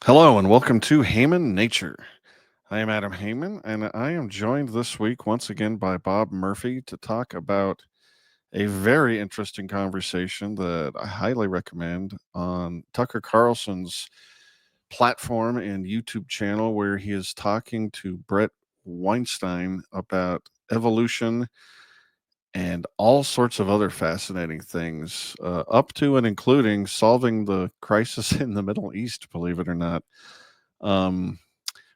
Hello and welcome to Haman Nature. I am Adam Haman, and I am joined this week once again by Bob Murphy to talk about a very interesting conversation that I highly recommend on Tucker Carlson's platform and YouTube channel, where he is talking to Bret Weinstein about evolution and all sorts of other fascinating things, up to and including solving the crisis in the Middle East, believe it or not. Um,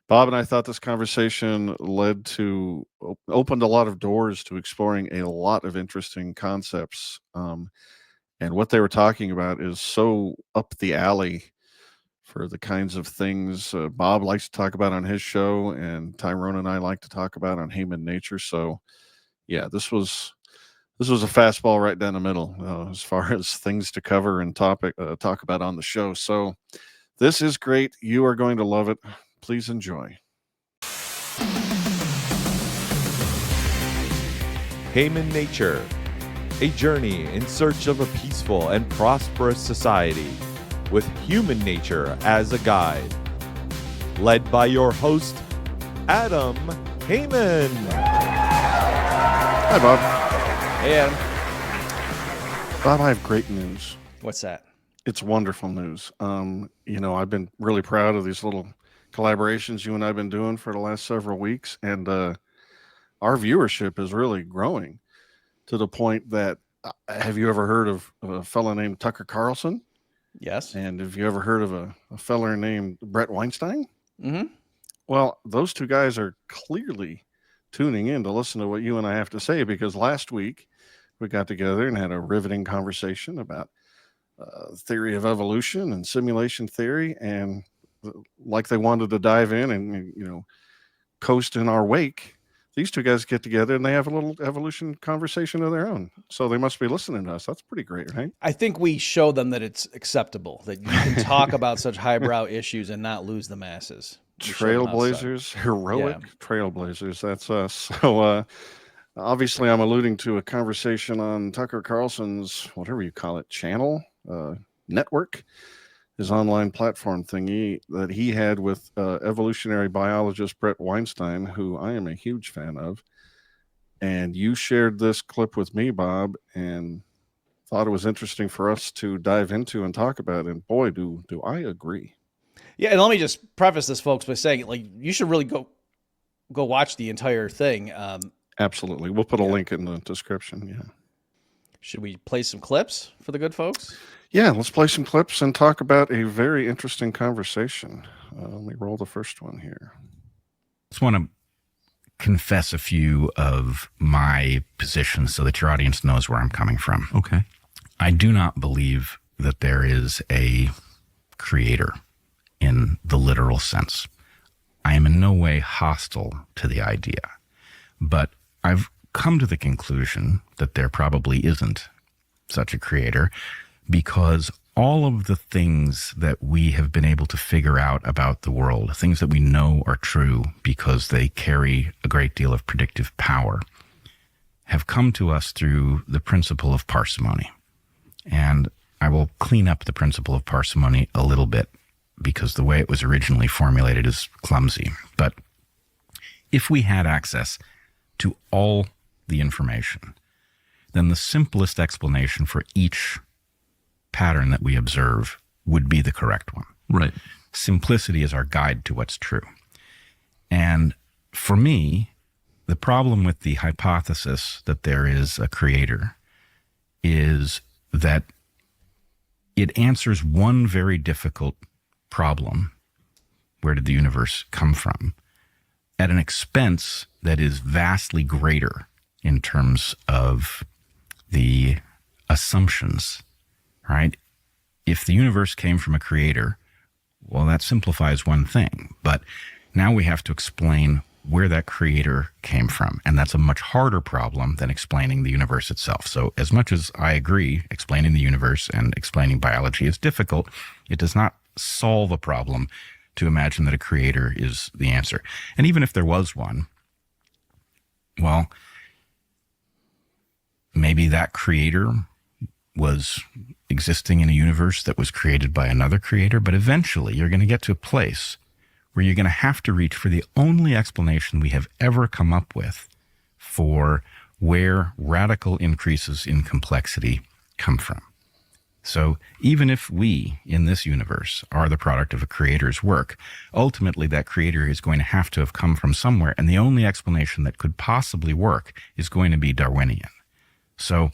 Bob and I thought this conversation opened a lot of doors to exploring a lot of interesting concepts. And what they were talking about is so up the alley for the kinds of things Bob likes to talk about on his show, and Tyrone and I like to talk about on Haman Nature. So, yeah, this was a fastball right down the middle as far as things to cover and talk about on the show. So, this is great. You are going to love it. Please enjoy. Haman Nature, a journey in search of a peaceful and prosperous society with human nature as a guide. Led by your host, Adam Haman. Hi, Bob. Hey, Adam. Bob, I have great news. What's that? It's wonderful news. I've been really proud of these little collaborations you and I've been doing for the last several weeks, and our viewership is really growing to the point that have you ever heard of a fellow named Tucker Carlson? Yes. And have you ever heard of a fellow named Bret Weinstein? Mm-hmm. Well, those two guys are clearly tuning in to listen to what you and I have to say, because last week we got together and had a riveting conversation about theory of evolution and simulation theory, and like they wanted to dive in and coast in our wake. These two guys get together and they have a little evolution conversation of their own. So they must be listening to us. That's pretty great, right? I think we show them that it's acceptable, that you can talk about such highbrow issues and not lose the masses. Trailblazers, heroic trailblazers. That's us. So obviously I'm alluding to a conversation on Tucker Carlson's, whatever you call it, channel, network, his online platform thingy that he had with evolutionary biologist Bret Weinstein, who I am a huge fan of. And you shared this clip with me, Bob, and thought it was interesting for us to dive into and talk about. And boy, do I agree. Yeah, and let me just preface this, folks, by saying, like, you should really go watch the entire thing. Absolutely. We'll put a link in the description. Yeah. Should we play some clips for the good folks? Yeah, let's play some clips and talk about a very interesting conversation. Let me roll the first one here. Just want to confess a few of my positions so that your audience knows where I'm coming from. Okay. I do not believe that there is a creator in the literal sense. I am in no way hostile to the idea, but I've come to the conclusion that there probably isn't such a creator, because all of the things that we have been able to figure out about the world, things that we know are true because they carry a great deal of predictive power, have come to us through the principle of parsimony. And I will clean up the principle of parsimony a little bit, because the way it was originally formulated is clumsy. But if we had access to all the information, then the simplest explanation for each pattern that we observe would be the correct one. Right. Simplicity is our guide to what's true. And for me, the problem with the hypothesis that there is a creator is that it answers one very difficult problem: where did the universe come from? At an expense that is vastly greater in terms of the assumptions, right? If the universe came from a creator, well, that simplifies one thing. But now we have to explain where that creator came from. And that's a much harder problem than explaining the universe itself. So as much as I agree, explaining the universe and explaining biology is difficult, it does not solve a problem to imagine that a creator is the answer. And even if there was one, well, maybe that creator was existing in a universe that was created by another creator, but eventually you're going to get to a place where you're going to have to reach for the only explanation we have ever come up with for where radical increases in complexity come from. So even if we, in this universe, are the product of a creator's work, ultimately that creator is going to have to have come from somewhere, and the only explanation that could possibly work is going to be Darwinian. So,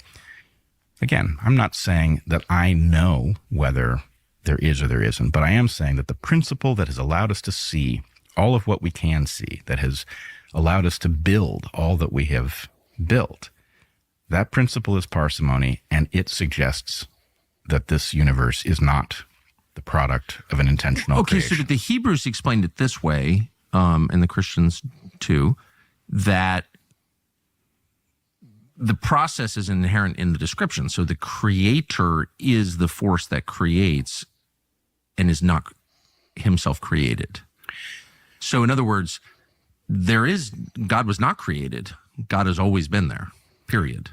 again, I'm not saying that I know whether there is or there isn't, but I am saying that the principle that has allowed us to see all of what we can see, that has allowed us to build all that we have built, that principle is parsimony, and it suggests that this universe is not the product of an intentional creation. So the Hebrews explained it this way, and the Christians too, that the process is inherent in the description. So the creator is the force that creates and is not himself created. So in other words, God was not created. God has always been there, period.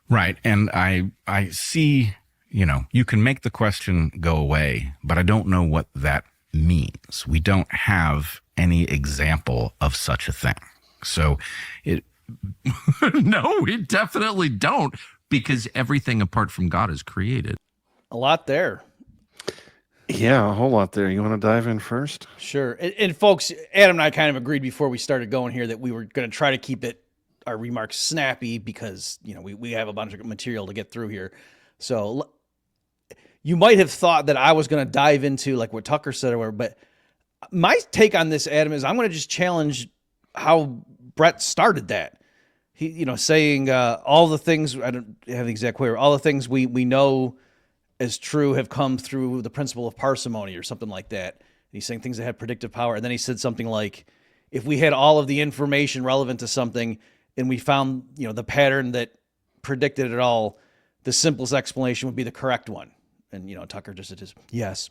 Right. And I see, you can make the question go away, but I don't know what that means. We don't have any example of such a thing. So No, we definitely don't, because everything apart from God is created. A lot there. Yeah, a whole lot there. You want to dive in first? Sure. And folks, Adam and I kind of agreed before we started going here that we were going to try to keep our remarks snappy because, we have a bunch of material to get through here. So you might have thought that I was going to dive into like what Tucker said or whatever, but my take on this, Adam, is I'm going to just challenge how Bret started that. He, saying all the things, I don't have the exact quote, all the things we know as true have come through the principle of parsimony or something like that. And he's saying things that have predictive power. And then he said something like, if we had all of the information relevant to something and we found, the pattern that predicted it all, the simplest explanation would be the correct one. And, Tucker just said, yes.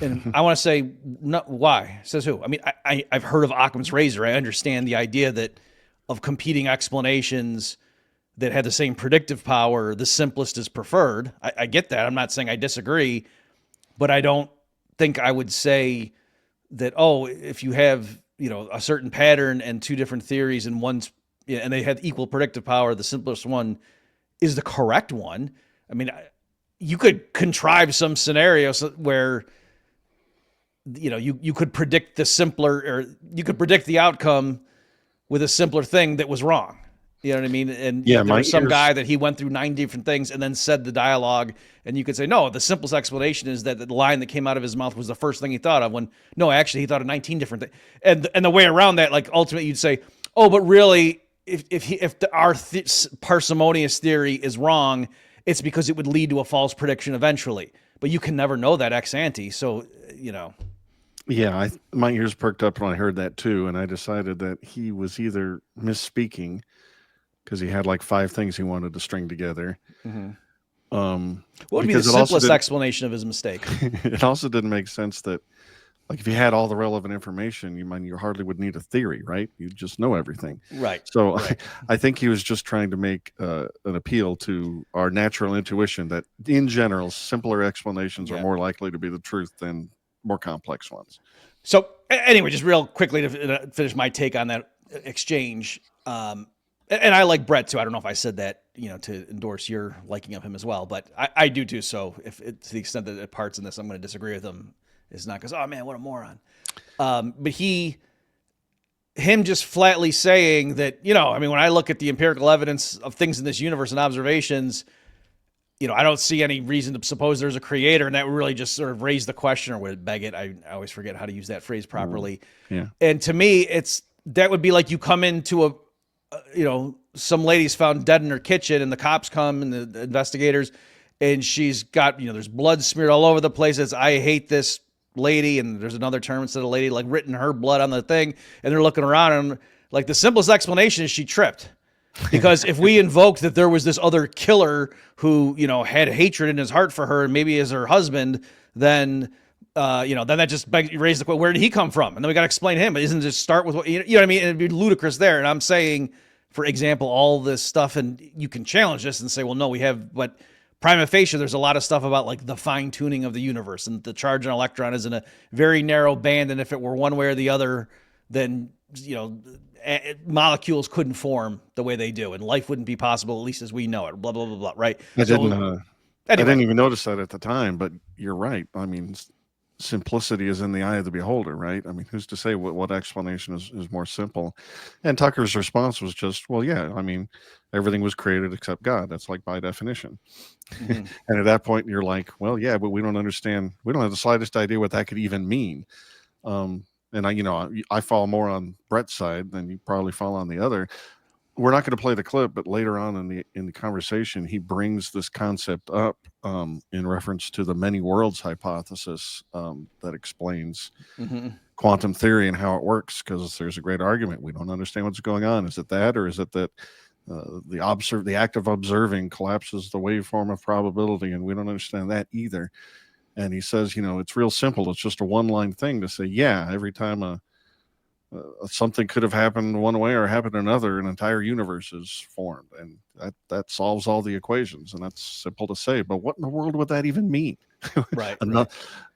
And I want to say, no, why? Says who? I mean, I've heard of Occam's razor. I understand the idea that of competing explanations that had the same predictive power, the simplest is preferred. I get that. I'm not saying I disagree, but I don't think I would say that, if you have, a certain pattern and two different theories and and they have equal predictive power, the simplest one is the correct one. I mean, you could contrive some scenarios where, you could predict the simpler, or you could predict the outcome with a simpler thing that was wrong. You know what I mean? And there was some guy that he went through 9 different things and then said the dialogue, and you could say, no, the simplest explanation is that the line that came out of his mouth was the first thing he thought of, when no, actually he thought of 19 different things. And the way around that, like ultimately you'd say, but really if our parsimonious theory is wrong, it's because it would lead to a false prediction eventually. But you can never know that ex ante. So, Yeah, my ears perked up when I heard that too, and I decided that he was either misspeaking because he had like 5 things he wanted to string together. Mm-hmm. What would be the Because simplest explanation of his mistake? it also didn't make sense that, like, if you had all the relevant information, you hardly would need a theory, right? You just know everything. Right. So Right. I think he was just trying to make an appeal to our natural intuition that, in general, simpler explanations are more likely to be the truth than more complex ones. So anyway, just real quickly to finish my take on that exchange. And I like Bret too. I don't know if I said that, to endorse your liking of him as well, but I do too. So to the extent that it parts in this, I'm going to disagree with him. It's not because, oh man, what a moron. But him just flatly saying that, when I look at the empirical evidence of things in this universe and observations, I don't see any reason to suppose there's a creator, and that would really just sort of raise the question, or would beg it. I always forget how to use that phrase properly. Yeah. And to me, that would be like you come into some lady's found dead in her kitchen, and the cops come and the investigators, and she's got, there's blood smeared all over the place. It's, I hate this lady, and there's another term instead of lady, like written her blood on the thing, and they're looking around, and like the simplest explanation is she tripped. Because if we invoked that there was this other killer who, had hatred in his heart for her, and maybe as her husband, then that just raised the question, where did he come from? And then we got to explain him. But isn't it just start with what, you know what I mean? It'd be ludicrous there. And I'm saying, for example, all this stuff, and you can challenge this and say, well, no, we have, but prima facie, there's a lot of stuff about like the fine tuning of the universe, and the charge on an electron is in a very narrow band. And if it were one way or the other, then, molecules couldn't form the way they do, and life wouldn't be possible, at least as we know it, blah, blah, blah, blah. Right. I Anyway. didn't even notice that at the time, but you're right. I mean, simplicity is in the eye of the beholder, right? I mean, who's to say what explanation is more simple? And Tucker's response was just, well, yeah, I mean, everything was created except God. That's like by definition. Mhm. And at that point, you're like, well, yeah, but we don't understand. We don't have the slightest idea what that could even mean. And I fall more on Bret's side than you probably fall on the other. We're not going to play the clip, but later on in the conversation, he brings this concept up in reference to the many worlds hypothesis that explains quantum theory and how it works. Because there's a great argument: we don't understand what's going on. Is it that, or is it that the act of observing collapses the waveform of probability, and we don't understand that either? And he says, it's real simple. It's just a one-line thing to say, yeah, every time something could have happened one way or happened another, an entire universe is formed, and that solves all the equations. And that's simple to say, but what in the world would that even mean? Right.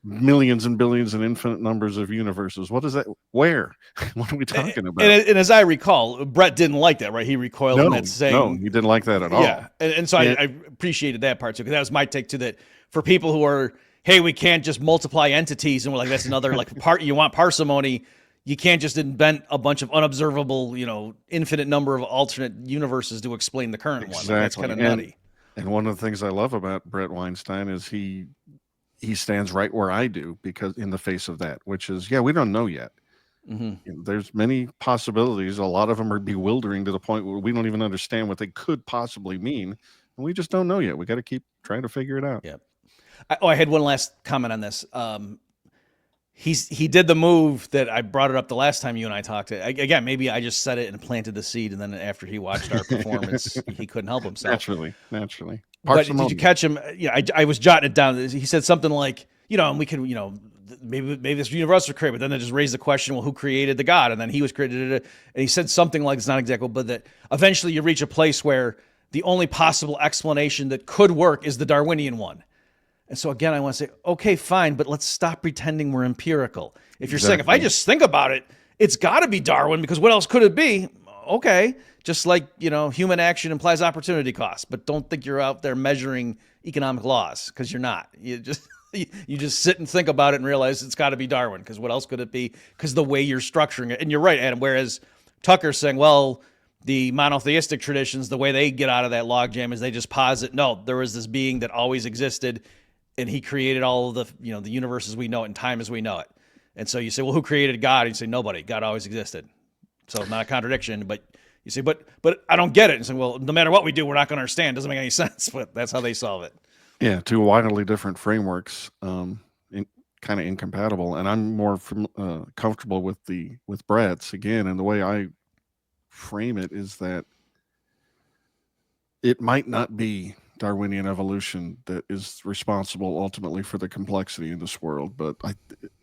Millions and billions and infinite numbers of universes. What is that? Where? What are we talking about? And as I recall, Bret didn't like that, right? He recoiled from that, saying, no, he didn't like that at all. Yeah, and so I appreciated that part too, because that was my take too. That for people who are, hey, we can't just multiply entities, and we're like, that's another like part. You want parsimony. You can't just invent a bunch of unobservable, infinite number of alternate universes to explain the current one. Like, that's kind of nutty. And one of the things I love about Bret Weinstein is he stands right where I do, because in the face of that, which is, yeah, we don't know yet. There's many possibilities. A lot of them are bewildering to the point where we don't even understand what they could possibly mean. And we just don't know yet. We got to keep trying to figure it out. Yeah. I had one last comment on this. He did the move that I brought it up the last time you and I talked. Again, maybe I just said it and planted the seed, and then after he watched our performance, he couldn't help himself. Naturally. But did you catch him? I was jotting it down. He said something like, and we could, maybe this universe was created, but then they just raised the question, well, who created the God? And then he was created. And he said something like, it's not exactly, but that eventually you reach a place where the only possible explanation that could work is the Darwinian one. And so again, I want to say, okay, fine, but let's stop pretending we're empirical. If you're saying, if I just think about it, it's got to be Darwin, because what else could it be? Okay, just like, human action implies opportunity cost, but don't think you're out there measuring economic laws, because you're not. You just sit and think about it and realize it's got to be Darwin, because what else could it be? Because the way you're structuring it. And you're right, Adam, whereas Tucker's saying, well, the monotheistic traditions, the way they get out of that logjam is they just posit, no, there was this being that always existed, and he created all of the, the universes we know it and time as we know it. And so you say, well, who created God? And you say, nobody. God always existed. So not a contradiction, but you say, but I don't get it. And say, well, no matter what we do, we're not going to understand. It doesn't make any sense, but that's how they solve it. Yeah, two wildly different frameworks, kind of incompatible. And I'm more comfortable with Bret's, again, and the way I frame it is that it might not be Darwinian evolution that is responsible ultimately for the complexity in this world, but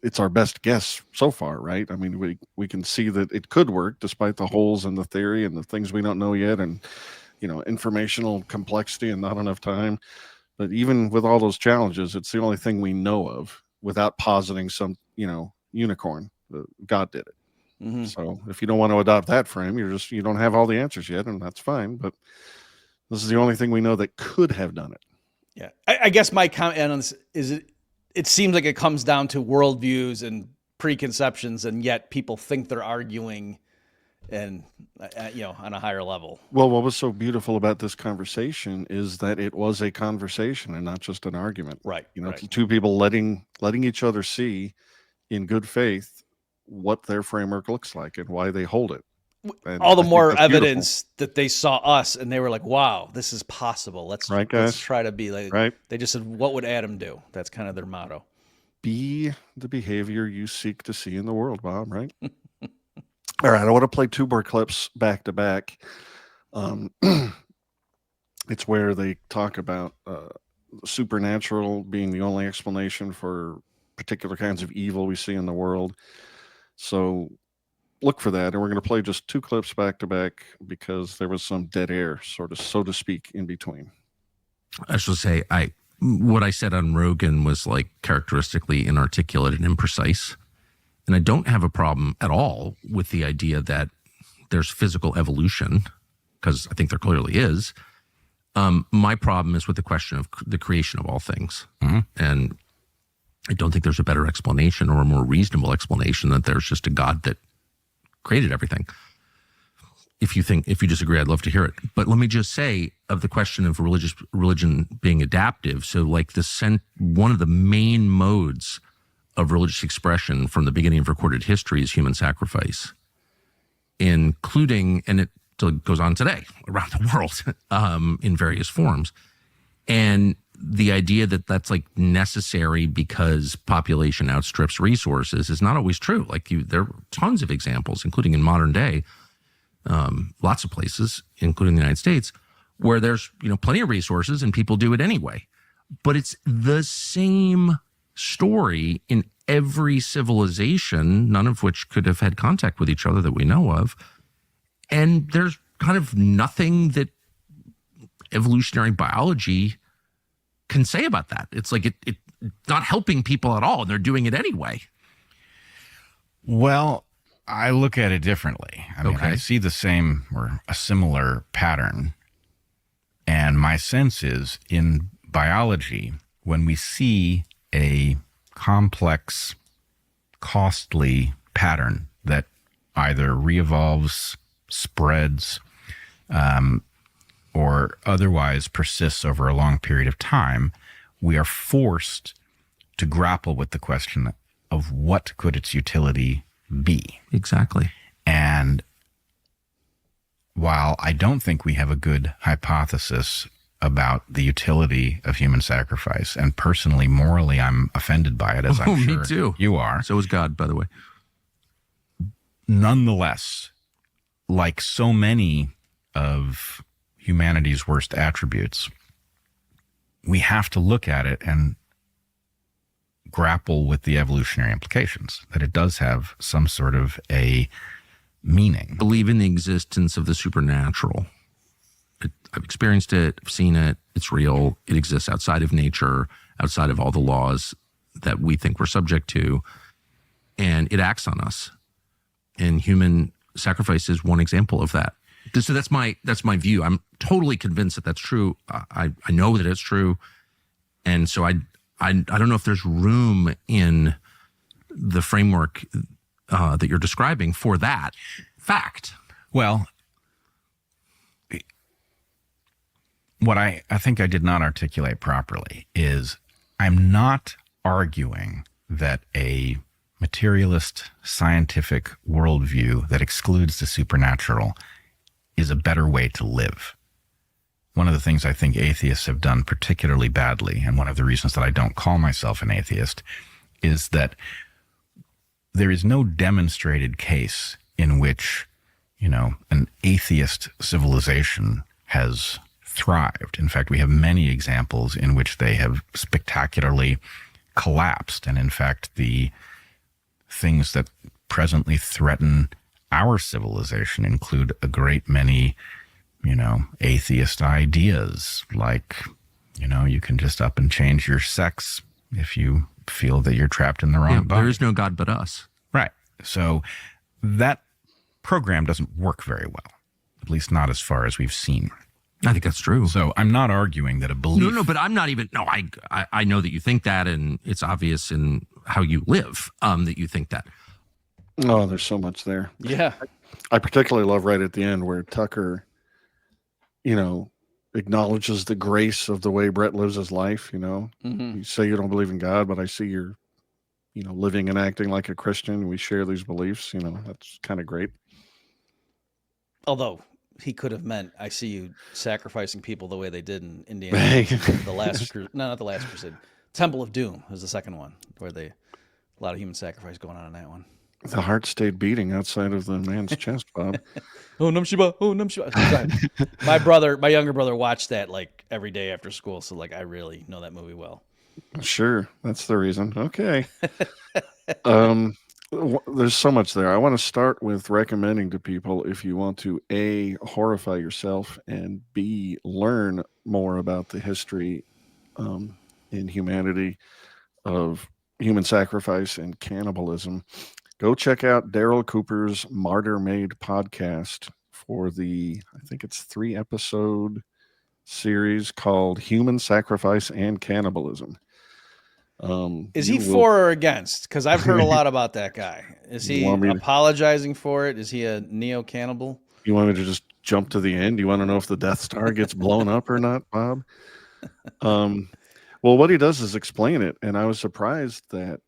it's our best guess so far, right? I mean, we can see that it could work despite the holes in the theory and the things we don't know yet, and informational complexity and not enough time. But even with all those challenges, it's the only thing we know of without positing some unicorn. God did it. So if you don't want to adopt that frame, you don't have all the answers yet, and that's fine. But this is the only thing we know that could have done it. Yeah. I guess my comment on this is it seems like it comes down to worldviews and preconceptions, and yet people think they're arguing and, on a higher level. Well, what was so beautiful about this conversation is that it was a conversation and not just an argument. Right. Right. Two people letting each other see in good faith what their framework looks like and why they hold it. And all the more evidence that they saw us and they were like, wow, this is possible. Let's try to be like, right. They just said, what would Adam do? That's kind of their motto. Be the behavior you seek to see in the world, Bob, right? All right. I want to play two more clips back to back. It's where they talk about supernatural being the only explanation for particular kinds of evil we see in the world. So look for that, and we're going to play just two clips back to back because there was some dead air, so to speak, in between. I should say, what I said on Rogan was like characteristically inarticulate and imprecise. And I don't have a problem at all with the idea that there's physical evolution, because I think there clearly is. My problem is with the question of the creation of all things. Mhm. And I don't think there's a better explanation or a more reasonable explanation that there's just a God that created everything. If you disagree, I'd love to hear it. But let me just say, of the question of religion being adaptive, so like one of the main modes of religious expression from the beginning of recorded history is human sacrifice, including, and it still goes on today around the world in various forms. And the idea that that's like necessary because population outstrips resources is not always true. Like there are tons of examples, including in modern day, lots of places, including the United States, where there's plenty of resources and people do it anyway. But it's the same story in every civilization, none of which could have had contact with each other that we know of. And there's kind of nothing that evolutionary biology can say about that. It's like it's not helping people at all, and they're doing it anyway. Well, I look at it differently. I mean, Okay. I see the same or a similar pattern. And my sense is in biology, when we see a complex, costly pattern that either re-evolves, spreads, or otherwise persists over a long period of time, we are forced to grapple with the question of what could its utility be. Exactly. And while I don't think we have a good hypothesis about the utility of human sacrifice, and personally, morally, I'm offended by it, as I'm Me sure too. you are. So is God, by the way. Nonetheless, like so many of humanity's worst attributes, we have to look at it and grapple with the evolutionary implications, that it does have some sort of a meaning. Believe in the existence of the supernatural. I've experienced it, I've seen it, it's real, it exists outside of nature, outside of all the laws that we think we're subject to, and it acts on us. And human sacrifice is one example of that. So that's my view. I'm totally convinced that that's true. I know that it's true. And so I don't know if there's room in the framework that you're describing for that fact. Well, what I think I did not articulate properly is I'm not arguing that a materialist scientific worldview that excludes the supernatural is a better way to live. One of the things I think atheists have done particularly badly, and one of the reasons that I don't call myself an atheist, is that there is no demonstrated case in which, an atheist civilization has thrived. In fact, we have many examples in which they have spectacularly collapsed. And in fact, the things that presently threaten our civilization include a great many, atheist ideas, like, you can just up and change your sex if you feel that you're trapped in the wrong body. There is no God but us. Right. So that program doesn't work very well, at least not as far as we've seen. I think that's true. So I'm not arguing that a belief... No, but I'm not even... No, I know that you think that, and it's obvious in how you live that you think that. Oh, there's so much there. Yeah. I particularly love right at the end where Tucker, acknowledges the grace of the way Bret lives his life. Mm-hmm. You say you don't believe in God, but I see you're, living and acting like a Christian. We share these beliefs. That's kind of great. Although he could have meant, I see you sacrificing people the way they did in Indiana. The last, not the last crusade. Temple of Doom was the second one, where a lot of human sacrifice going on in that one. The heart stayed beating outside of the man's chest, Bob. Oh, Nam Shiba. Oh, Nam Shiba. My younger brother watched that like every day after school. So like, I really know that movie well. Sure. That's the reason. Okay. There's so much there. I want to start with recommending to people, if you want to A, horrify yourself, and B, learn more about the history in humanity of human sacrifice and cannibalism, go check out Daryl Cooper's Martyr Made podcast for I think it's 3-episode series called Human Sacrifice and Cannibalism. Is he for or against? Because I've heard a lot about that guy. Is he apologizing for it? Is he a neo-cannibal? You want me to just jump to the end? You want to know if the Death Star gets blown up or not, Bob? Well, what he does is explain it, and I was surprised that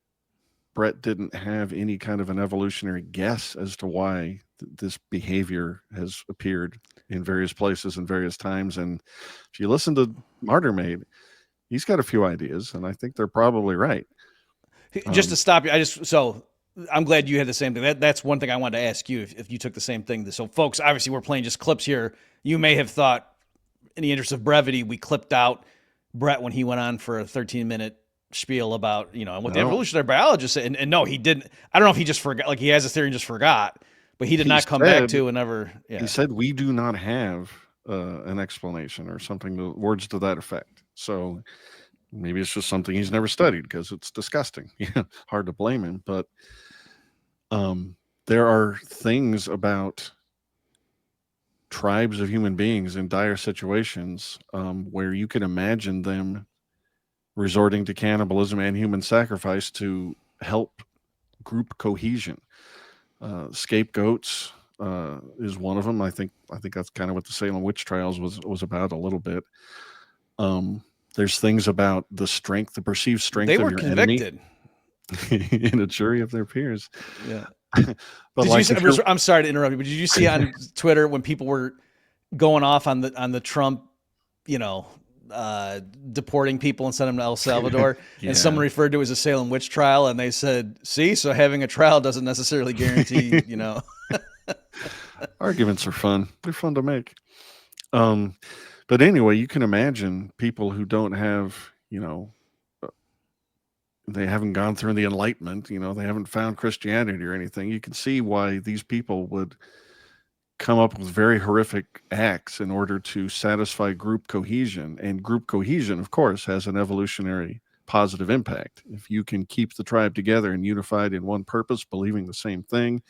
Bret didn't have any kind of an evolutionary guess as to why this behavior has appeared in various places and various times. And if you listen to Martyr Made, he's got a few ideas, and I think they're probably right. Just to stop you, so I'm glad you had the same thing. That's one thing I wanted to ask you, if you took the same thing. So, folks, obviously we're playing just clips here. You may have thought, in the interest of brevity, we clipped out Bret when he went on for a 13-minute spiel about, what the evolutionary biologist said. And no, he didn't. I don't know if he just forgot, like he has a theory and just forgot, but he did not come back to and never. Yeah. He said, we do not have an explanation or something, words to that effect. So maybe it's just something he's never studied because it's disgusting. Hard to blame him. But there are things about tribes of human beings in dire situations where you can imagine them resorting to cannibalism and human sacrifice to help group cohesion. Scapegoats is one of them. I think that's kind of what the Salem witch trials was about a little bit. There's things about the perceived strength of your convicted. Enemy in a jury of their peers. Yeah. But I'm sorry to interrupt you, but did you see on Twitter when people were going off on the Trump, deporting people and sending them to El Salvador, and someone referred to it as a Salem witch trial, and they said, "See, so having a trial doesn't necessarily guarantee, Arguments are fun. They're fun to make. But anyway, you can imagine people who don't have, they haven't gone through the Enlightenment, they haven't found Christianity or anything. You can see why these people would come up with very horrific acts in order to satisfy group cohesion. And group cohesion, of course, has an evolutionary positive impact. If you can keep the tribe together and unified in one purpose, believing the same thing,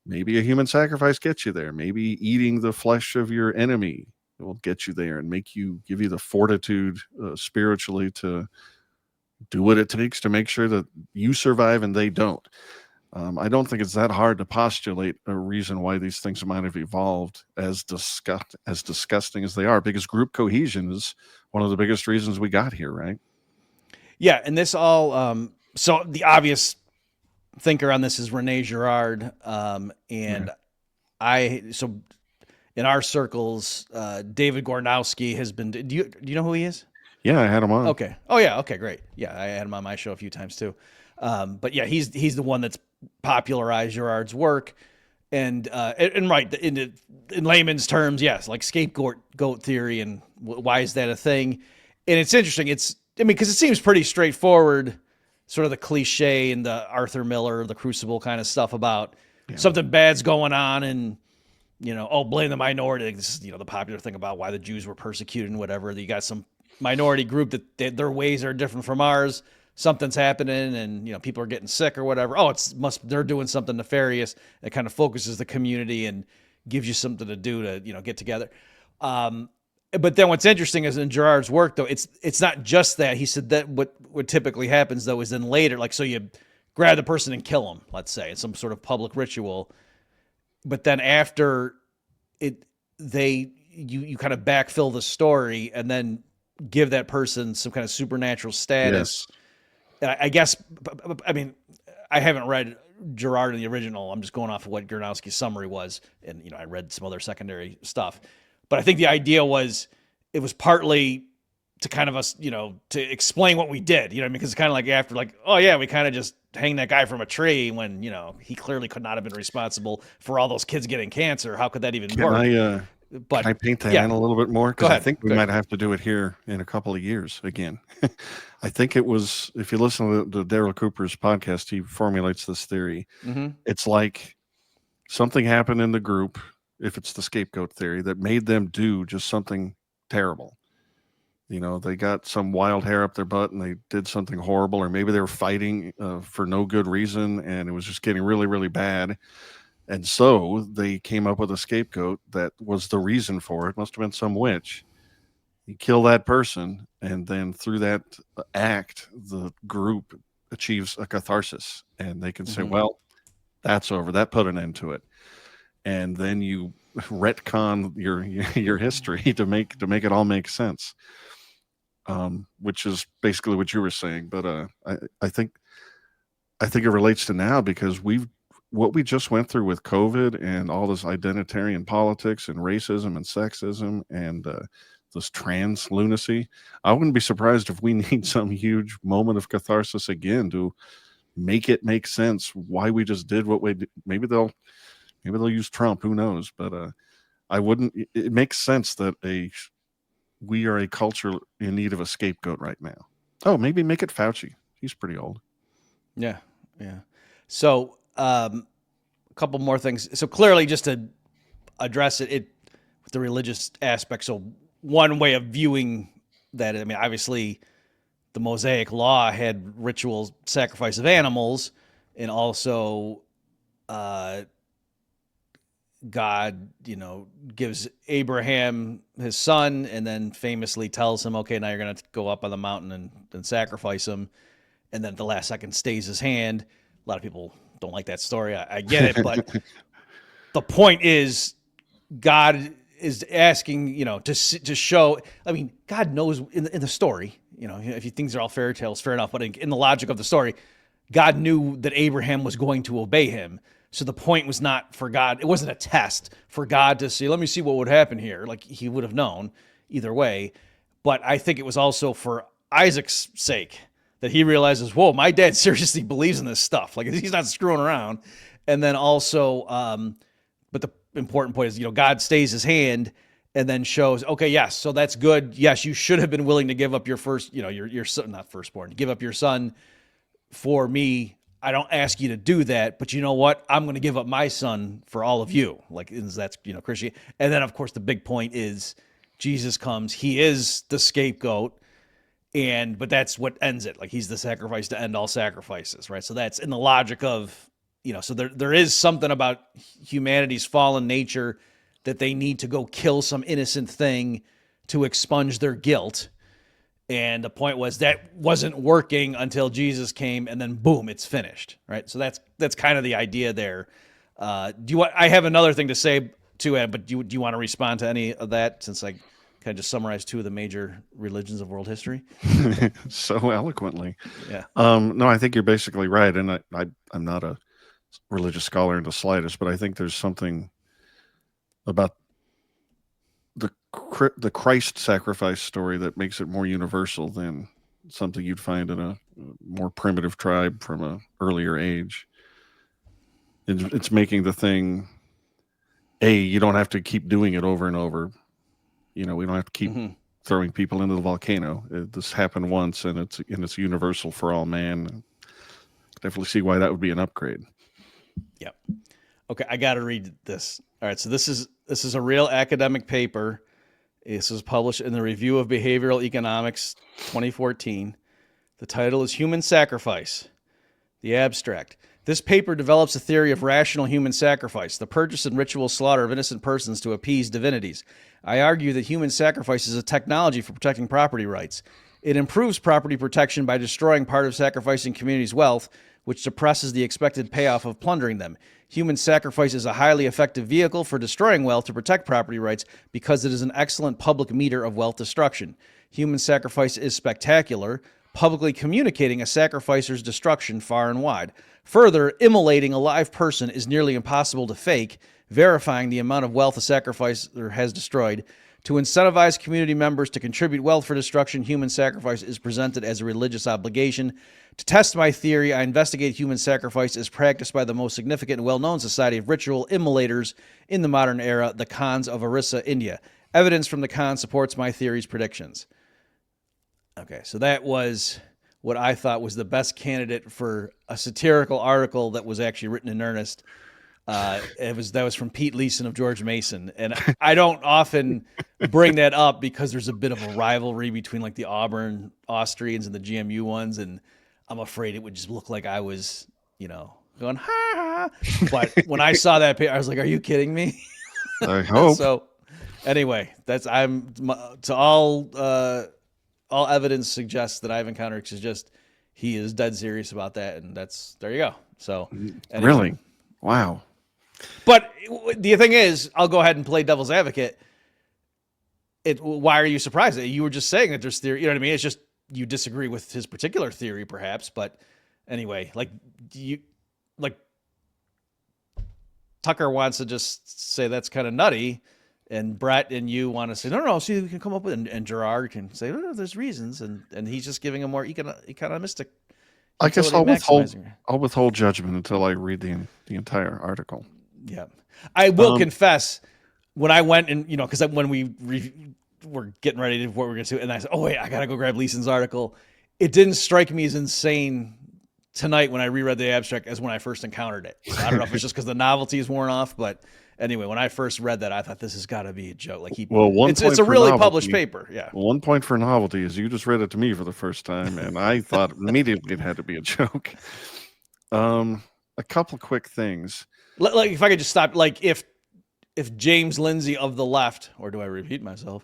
maybe a human sacrifice gets you there. Maybe eating the flesh of your enemy will get you there and give you the fortitude spiritually to do what it takes to make sure that you survive and they don't. I don't think it's that hard to postulate a reason why these things might have evolved as disgusting as they are, because group cohesion is one of the biggest reasons we got here, right? Yeah, and this all so the obvious thinker on this is Rene Girard, and so in our circles, David Gornowski has been. Do you know who he is? Yeah, I had him on. Okay. Oh yeah. Okay, great. Yeah, I had him on my show a few times too. But yeah, he's the one that's popularized Girard's work, and right in layman's terms, yes, like scapegoat theory, and why is that a thing? And it's interesting. Because it seems pretty straightforward, sort of the cliche in the Arthur Miller, the Crucible kind of stuff about something bad's going on, and blame the minority. This is the popular thing about why the Jews were persecuted and whatever. You got some minority group that their ways are different from ours. Something's happening, and people are getting sick or whatever. Oh, they're doing something nefarious. It kind of focuses the community and gives you something to do to get together. But then what's interesting is in Girard's work, though, it's not just that. He said that what typically happens though is then later, like, so you grab the person and kill them, let's say, it's some sort of public ritual, but then after you kind of backfill the story and then give that person some kind of supernatural status. Yes. I guess, I haven't read Girard in the original. I'm just going off of what Gornowski's summary was. And, I read some other secondary stuff. But I think the idea was, it was partly to kind of us, to explain what we did, because it's kind of like after, like, oh yeah, we kind of just hanged that guy from a tree when, he clerally could not have been responsible for all those kids getting cancer. How could that even work? But Can I paint that yeah, in a little bit more? go Because I ahead. think we Go might ahead. have to do it here in a couple of years again. I think it was, if you listen to Daryl Cooper's podcast, he formulates this theory. Mm-hmm. It's like something happened in the group, if it's the scapegoat theory, that made them do just something terrible. You know, they got some wild hair up their butt and they did something horrible, or maybe they were fighting for no good reason and it was just getting really, really bad. And so they came up with a scapegoat that was the reason for it. Must have been some witch. You kill that person, and then through that act, the group achieves a catharsis, and they can say, Mm-hmm. "Well, that's over. That put an end to it." And then you retcon your history to make it all make sense, which is basically what you were saying. But I think it relates to now because what we just went through with COVID and all this identitarian politics and racism and sexism and this trans lunacy. I wouldn't be surprised if we need some huge moment of catharsis again to make it make sense why we just did what we did. Maybe they'll use Trump. Who knows? But I wouldn't. It makes sense that we are a culture in need of a scapegoat right now. Oh, maybe make it Fauci. He's pretty old. Yeah. Yeah. So, a couple more things. So clearly, just to address it with the religious aspect. So one way of viewing that, I mean, obviously the Mosaic law had ritual sacrifice of animals, and also God, gives Abraham his son and then famously tells him, okay, now you're going to go up on the mountain and sacrifice him. And then at the last second stays his hand. A lot of people don't like that story. I get it. But the point is, God is asking, to show, I mean, God knows in the story, if you things are all fairy tales, fair enough. But in the logic of the story, God knew that Abraham was going to obey him. So the point was not for God. It wasn't a test for God to see, let me see what would happen here. Like he would have known either way. But I think it was also for Isaac's sake that he realizes, whoa, my dad seriously believes in this stuff. Like he's not screwing around. And then also, but the important point is, God stays his hand and then shows, okay, yes, so that's good. Yes, you should have been willing to give up your first, your son, not firstborn, give up your son for me. I don't ask you to do that, but you know what? I'm going to give up my son for all of you. Like that's, Christian. And then of course the big point is Jesus comes, he is the scapegoat. But that's what ends it. Like he's the sacrifice to end all sacrifices, right? So that's in the logic of, so there is something about humanity's fallen nature that they need to go kill some innocent thing to expunge their guilt. And the point was that wasn't working until Jesus came, and then boom, it's finished, right? So that's kind of the idea there. I have another thing to say too, Ed, but do you want to respond to any of that since I kind of just summarized two of the major religions of world history? So eloquently. Yeah. No, I think you're basically right, and I'm not a religious scholar in the slightest, but I think there's something about the Christ sacrifice story that makes it more universal than something you'd find in a more primitive tribe from an earlier age. It's making the thing, you don't have to keep doing it over and over. We don't have to keep throwing people into the volcano. This happened once, and it's universal for all man. Definitely see why that would be an upgrade. Yep. Okay, I got to read this. All right, so this is a real academic paper. This was published in the Review of Behavioral Economics 2014. The title is Human Sacrifice. The abstract. This paper develops a theory of rational human sacrifice, the purchase and ritual slaughter of innocent persons to appease divinities. I argue that human sacrifice is a technology for protecting property rights. It improves property protection by destroying part of sacrificing communities' wealth, which suppresses the expected payoff of plundering them. Human sacrifice is a highly effective vehicle for destroying wealth to protect property rights because it is an excellent public meter of wealth destruction. Human sacrifice is spectacular, publicly communicating a sacrificer's destruction far and wide. Further, immolating a live person is nearly impossible to fake, verifying the amount of wealth a sacrificer has destroyed. To incentivize community members to contribute wealth for destruction, human sacrifice is presented as a religious obligation. To test my theory, I investigate human sacrifice as practiced by the most significant and well-known society of ritual immolators in the modern era, the Khans of Orissa, India. Evidence from the Khans supports my theory's predictions. Okay, so that was what I thought was the best candidate for a satirical article that was actually written in earnest. That was from Pete Leeson of George Mason, and I don't often bring that up because there's a bit of a rivalry between like the Auburn Austrians and the GMU ones, and I'm afraid it would just look like I was, going ha ha. But when I saw that paper, I was like, "Are you kidding me?" I hope. So, anyway, to all evidence suggests that I've encountered suggests he is dead serious about that, and there you go. So, anyway. Really, wow. But the thing is, I'll go ahead and play devil's advocate. Why are you surprised? You were just saying that there's theory. You know what I mean? It's just you disagree with his particular theory, perhaps. But anyway, Tucker wants to just say that's kind of nutty, and Bret and you want to say no. See, we can come up with, and Gerard can say no. There's reasons, and he's just giving a more economistic. I guess I'll withhold judgment until I read the entire article. Yeah, I will confess when I went and because when we were getting ready to what we're going to do, and I said, "Oh wait, I got to go grab Leeson's article." It didn't strike me as insane tonight when I reread the abstract as when I first encountered it. So I don't know if it's just because the novelty is worn off, but anyway, when I first read that, I thought this has got to be a joke. Like it's a really published paper. Yeah. 1 point for novelty is you just read it to me for the first time, and I thought immediately it had to be a joke. A couple quick things. Like if I could just stop, like if James Lindsay of the left, or do I repeat myself,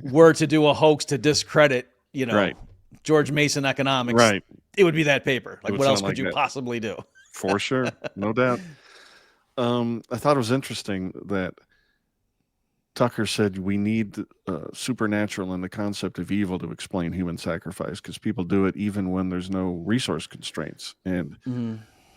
were to do a hoax to discredit, right. George Mason economics, right. It would be that paper. Like what else could you possibly do? For sure. No doubt. I thought it was interesting that Tucker said we need supernatural and the concept of evil to explain human sacrifice because people do it even when there's no resource constraints. And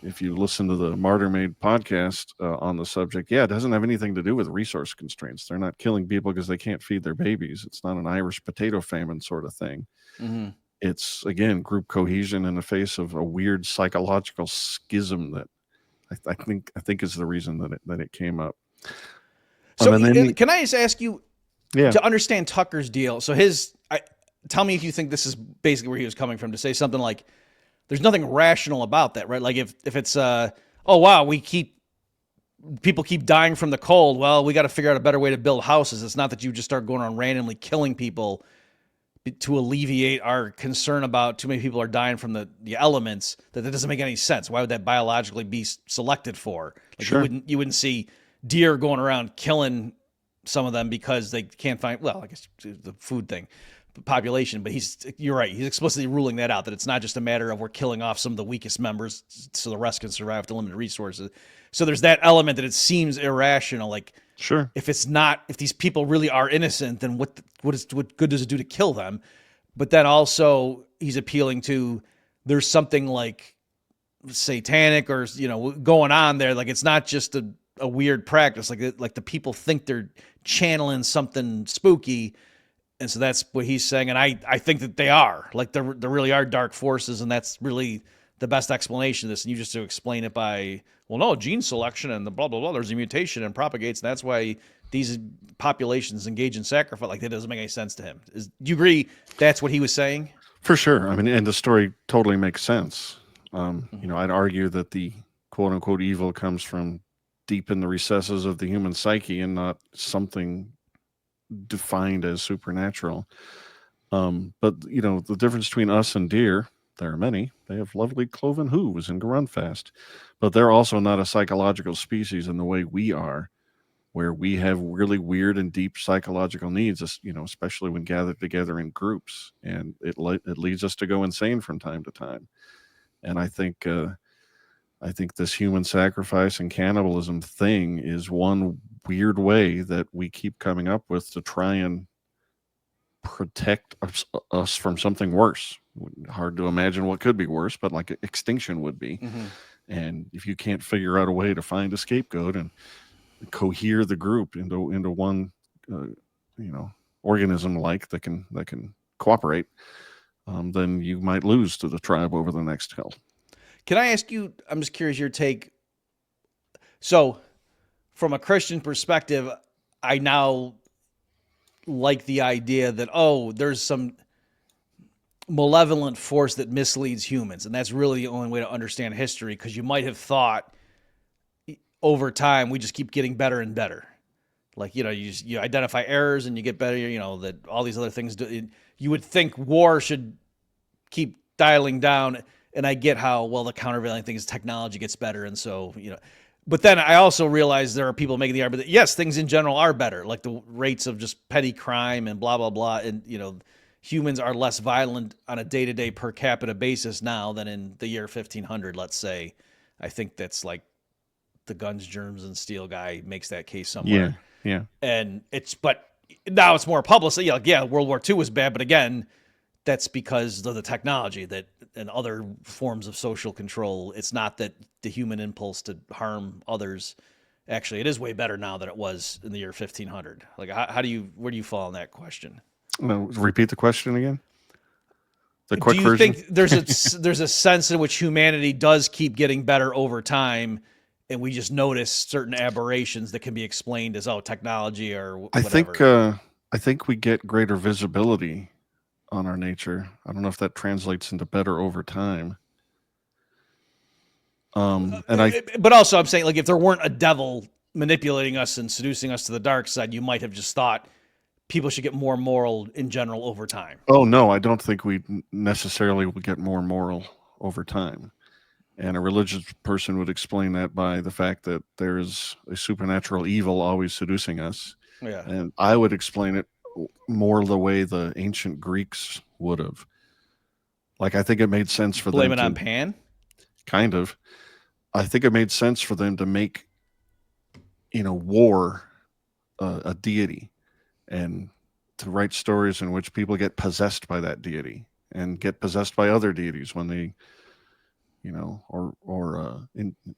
if you listen to the Martyr Made podcast on the subject, it doesn't have anything to do with resource constraints. They're not killing people because they can't feed their babies. It's not an Irish potato famine sort of thing. Mm-hmm. It's, again, group cohesion in the face of a weird psychological schism that I think is the reason that it came up. So can I just ask you to understand Tucker's deal? So tell me if you think this is basically where he was coming from, to say something like, there's nothing rational about that, right? Like if it's oh wow, people keep dying from the cold. Well, we got to figure out a better way to build houses. It's not that you just start going around randomly killing people to alleviate our concern about too many people are dying from the elements. That doesn't make any sense. Why would that biologically be selected for? Like sure. You wouldn't see deer going around killing some of them because they can't find, well, I guess the food thing, population, but you're right. He's explicitly ruling that out, that it's not just a matter of we're killing off some of the weakest members so the rest can survive with limited resources. So there's that element that it seems irrational. Like, sure, if these people really are innocent, then what good does it do to kill them? But then also he's appealing to, there's something like satanic or, going on there. Like, it's not just a weird practice. Like the people think they're channeling something spooky. And so that's what he's saying. And I think that they are. Like, there really are dark forces, and that's really the best explanation of this. And you just to explain it by, well, no, gene selection and the blah, blah, blah, there's a mutation and propagates, and that's why these populations engage in sacrifice. Like, that doesn't make any sense to him. Do you agree that's what he was saying? For sure. I mean, and the story totally makes sense. I'd argue that the quote-unquote evil comes from deep in the recesses of the human psyche and not something defined as supernatural. But the difference between us and deer, there are many. They have lovely cloven hooves and can run fast, but they're also not a psychological species in the way we are, where we have really weird and deep psychological needs, especially when gathered together in groups, and it leads us to go insane from time to time. And I think this human sacrifice and cannibalism thing is one weird way that we keep coming up with to try and protect us from something worse. Hard to imagine what could be worse, but like extinction would be. Mm-hmm. And if you can't figure out a way to find a scapegoat and cohere the group into one organism that can cooperate, then you might lose to the tribe over the next hill. Can I ask you, I'm just curious your take. So from a Christian perspective, I now like the idea that, there's some malevolent force that misleads humans. And that's really the only way to understand history, because you might have thought over time, we just keep getting better and better. Like, you identify errors and you get better, that all these other things you would think war should keep dialing down. And I get how, the countervailing thing is technology gets better. And so, but then I also realize there are people making the argument that yes, things in general are better, like the rates of just petty crime and blah, blah, blah. And, humans are less violent on a day-to-day per capita basis now than in the year 1500, let's say. I think that's like the guns, germs, and steel guy makes that case somewhere. Yeah. And but now it's more publicity. Like, World War II was bad, but again, that's because of the technology and other forms of social control. It's not that the human impulse to harm others. Actually, it is way better now than it was in the year 1500. Like, where do you fall on that question? No, repeat the question again. The quick version. Do you version? think there's a sense in which humanity does keep getting better over time, and we just notice certain aberrations that can be explained as technology or whatever? I think we get greater visibility on our nature. I don't know if that translates into better over time. But also I'm saying, like, if there weren't a devil manipulating us and seducing us to the dark side, you might have just thought people should get more moral in general over time. Oh, no, I don't think we necessarily will get more moral over time. And a religious person would explain that by the fact that there is a supernatural evil always seducing us. Yeah. And I would explain it more the way the ancient Greeks would have. Like, I think it made sense for them to... Blame it on Pan? Kind of. I think it made sense for them to make, war a deity, and to write stories in which people get possessed by that deity and get possessed by other deities when they, or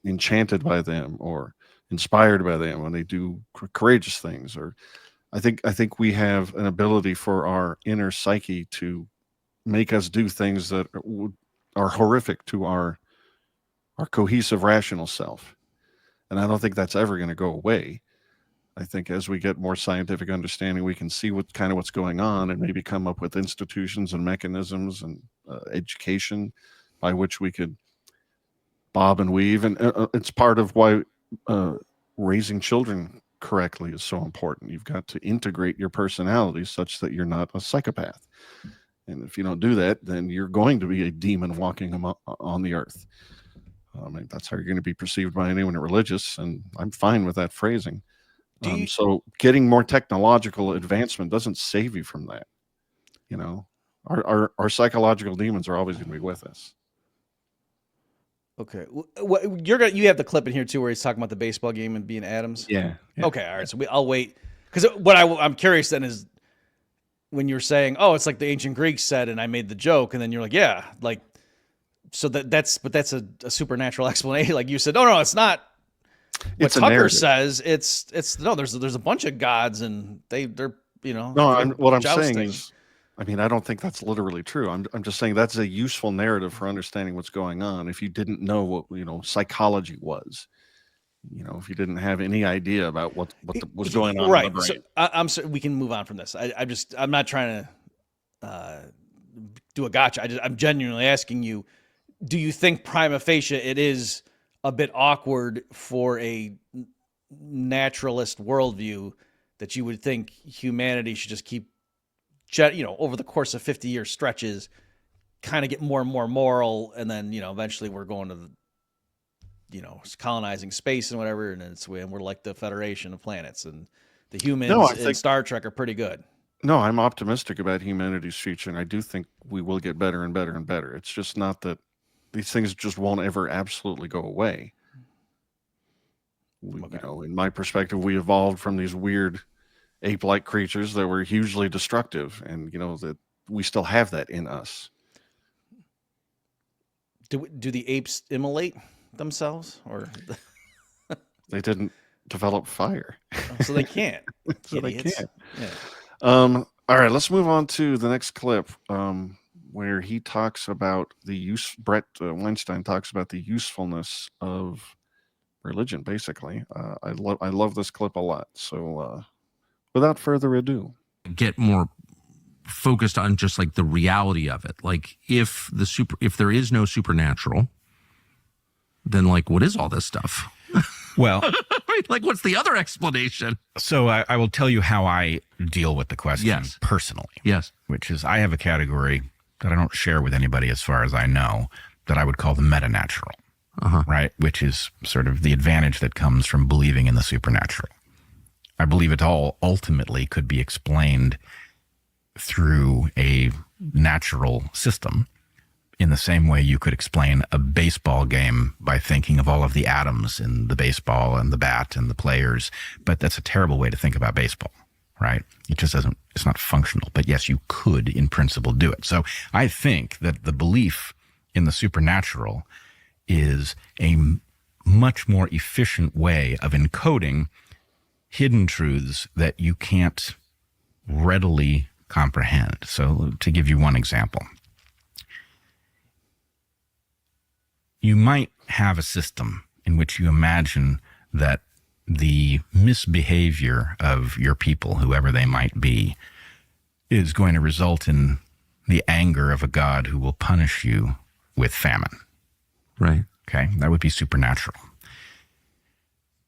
enchanted by them or inspired by them when they do courageous things. Or I think we have an ability for our inner psyche to make us do things that are horrific to our cohesive rational self. And I don't think that's ever going to go away. I think as we get more scientific understanding, we can see what's going on and maybe come up with institutions and mechanisms and education by which we could bob and weave. And it's part of why raising children correctly is so important. You've got to integrate your personality such that you're not a psychopath. And if you don't do that, then you're going to be a demon walking on the earth. That's how you're going to be perceived by anyone religious, and I'm fine with that phrasing. So getting more technological advancement doesn't save you from that. Our psychological demons are always going to be with us. Okay, you have the clip in here too, where he's talking about the baseball game and being Adams. Yeah. Okay, all right. So I'll wait, because what I'm curious then is when you're saying, it's like the ancient Greeks said, and I made the joke, and then you're like, yeah, like. So that's a supernatural explanation. Like you said, no, it's not. What Tucker says, it's no. There's a bunch of gods, and they're. No, what I'm saying is, I don't think that's literally true. I'm just saying that's a useful narrative for understanding what's going on. If you didn't know what psychology was, if you didn't have any idea about what was going on, right? In the brain. So I'm sorry, we can move on from this. I'm not trying to do a gotcha. I'm genuinely asking you. Do you think prima facie it is a bit awkward for a naturalist worldview that you would think humanity should just keep, over the course of 50-year stretches, kind of get more and more moral, and then, eventually we're going to colonizing space and whatever, and we're like the Federation of Planets, and the humans in Star Trek are pretty good. No, I'm optimistic about humanity's future, and I do think we will get better and better and better. It's just not that these things just won't ever absolutely go away. In my perspective, we evolved from these weird ape-like creatures that were hugely destructive, and that we still have that in us. Do the apes immolate themselves, or they didn't develop fire, so they can't? So they can't. Yeah. All right, let's move on to the next clip, where he talks about the use. Bret Weinstein talks about the usefulness of religion. Basically, I love this clip a lot. So, without further ado, Get more focused on just like the reality of it. Like if there is no supernatural, then like what is all this stuff? Well, Like what's the other explanation? so I will tell you how I deal with the question Yes. personally, Yes. which is I have a category that I don't share with anybody as far as I know that I would call the metanatural, right? Which is sort of the advantage that comes from believing in the supernatural. I believe it all ultimately could be explained through a natural system in the same way you could explain a baseball game by thinking of all of the atoms in the baseball and the bat and the players. But that's a terrible way to think about baseball, right? It just doesn't, it's not functional. But yes, you could in principle do it. So I think that the belief in the supernatural is a much more efficient way of encoding hidden truths that you can't readily comprehend. So to give you one example, you might have a system in which you imagine that the misbehavior of your people, whoever they might be, is going to result in the anger of a God who will punish you with famine. Right. Okay, that would be supernatural.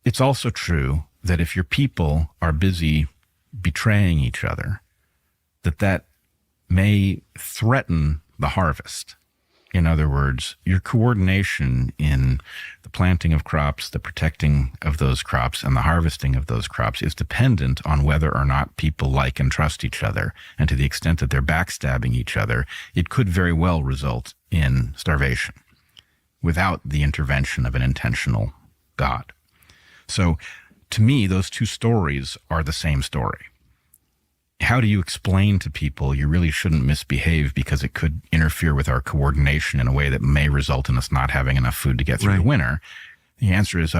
It's also true that if your people are busy betraying each other, that may threaten the harvest. In other words, your coordination in the planting of crops, the protecting of those crops, and the harvesting of those crops is dependent on whether or not people like and trust each other. And to the extent that they're backstabbing each other, it could very well result in starvation without the intervention of an intentional God. So to me, those two stories are the same story. How do you explain to people you really shouldn't misbehave because it could interfere with our coordination in a way that may result in us not having enough food to get through the winter? The answer is,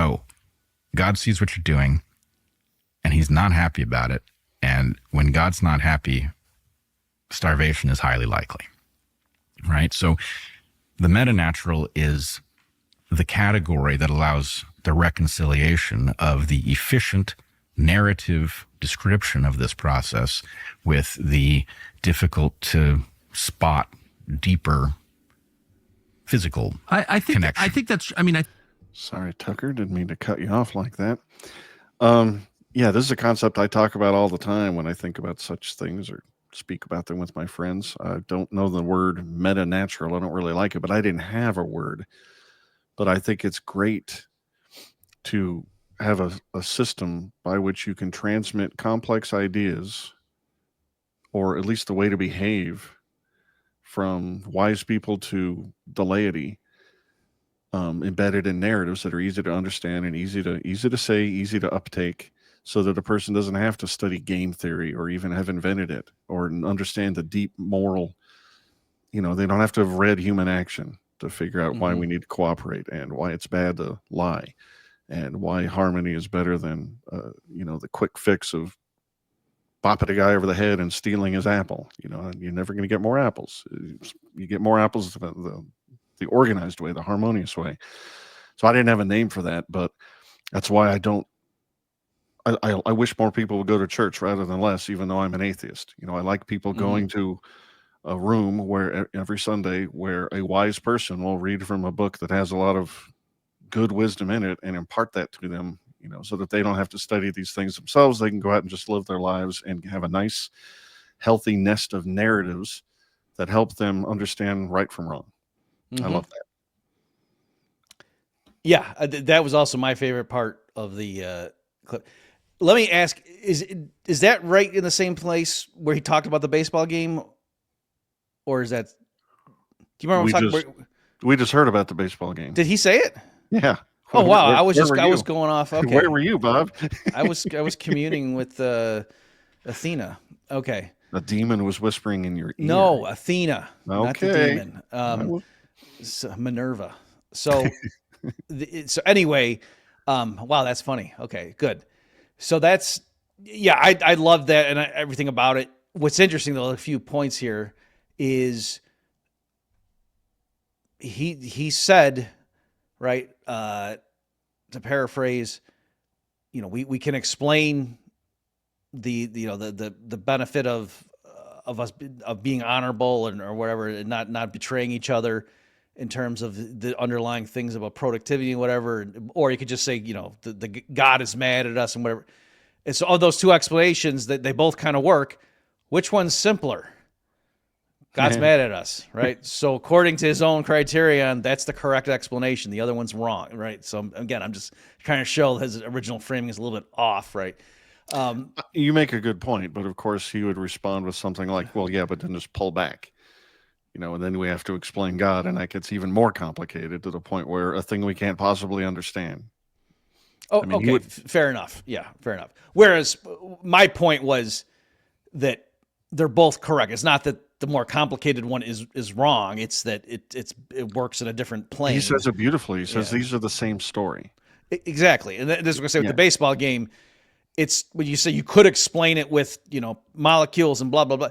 God sees what you're doing and he's not happy about it. And when God's not happy, starvation is highly likely, right? So the metanatural is the category that allows the reconciliation of the efficient narrative description of this process with the difficult to spot deeper physical I think connection. I think that's. I mean, sorry, Tucker, didn't mean to cut you off like that. Yeah, this is a concept I talk about all the time when I think about such things or speak about them with my friends. I don't know the word metanatural. I don't really like it, but I didn't have a word. But I think it's great to have a system by which you can transmit complex ideas, or at least the way to behave, from wise people to the laity, embedded in narratives that are easy to understand and easy to say, easy to uptake, so that a person doesn't have to study game theory or even have invented it or understand the deep moral. They don't have to have read Human Action to figure out why we need to cooperate and why it's bad to lie, and why harmony is better than, the quick fix of bopping a guy over the head and stealing his apple. You're never going to get more apples. You get more apples the organized way, the harmonious way. So I didn't have a name for that, but that's why I wish more people would go to church rather than less, even though I'm an atheist. I like people going to a room where every Sunday where a wise person will read from a book that has a lot of good wisdom in it and impart that to them, so that they don't have to study these things themselves. They can go out and just live their lives and have a nice, healthy nest of narratives that help them understand right from wrong. I love that. Yeah, that was also my favorite part of the clip. Let me ask, is that right in the same place where he talked about the baseball game? Or is that, do you remember we just heard about the baseball game. Did he say it? Yeah. Oh, wow. I was going off. Okay. Where were you, Bob? I was communing with Athena. Okay. A demon was whispering in your ear. No, Athena, not the Okay. demon. Minerva. So, so anyway, wow, that's funny. Okay, good. So that's Yeah, I love that and everything about it. What's interesting though, a few points here is he said, right, to paraphrase, we can explain the benefit of us of being honorable or whatever, and not betraying each other in terms of the underlying things about productivity and whatever, or you could just say, the God is mad at us and whatever. And so, of those two explanations, that they both kind of work. Which one's simpler? God's mad at us, right? So, according to his own criterion, that's the correct explanation. The other one's wrong, right? So, again, I'm just trying to show his original framing is a little bit off, right? You make a good point, but of course he would respond with something like, well, yeah, but then just pull back. And then we have to explain God, and that gets even more complicated to the point where a thing we can't possibly understand. Oh, okay, fair enough. Yeah, fair enough. Whereas my point was that they're both correct. It's not that the more complicated one is wrong. It's that it works in a different plane. He says it beautifully. He says these are the same story. Exactly. And this is what I'm going to say with the baseball game. It's when you say you could explain it with, molecules and blah, blah, blah.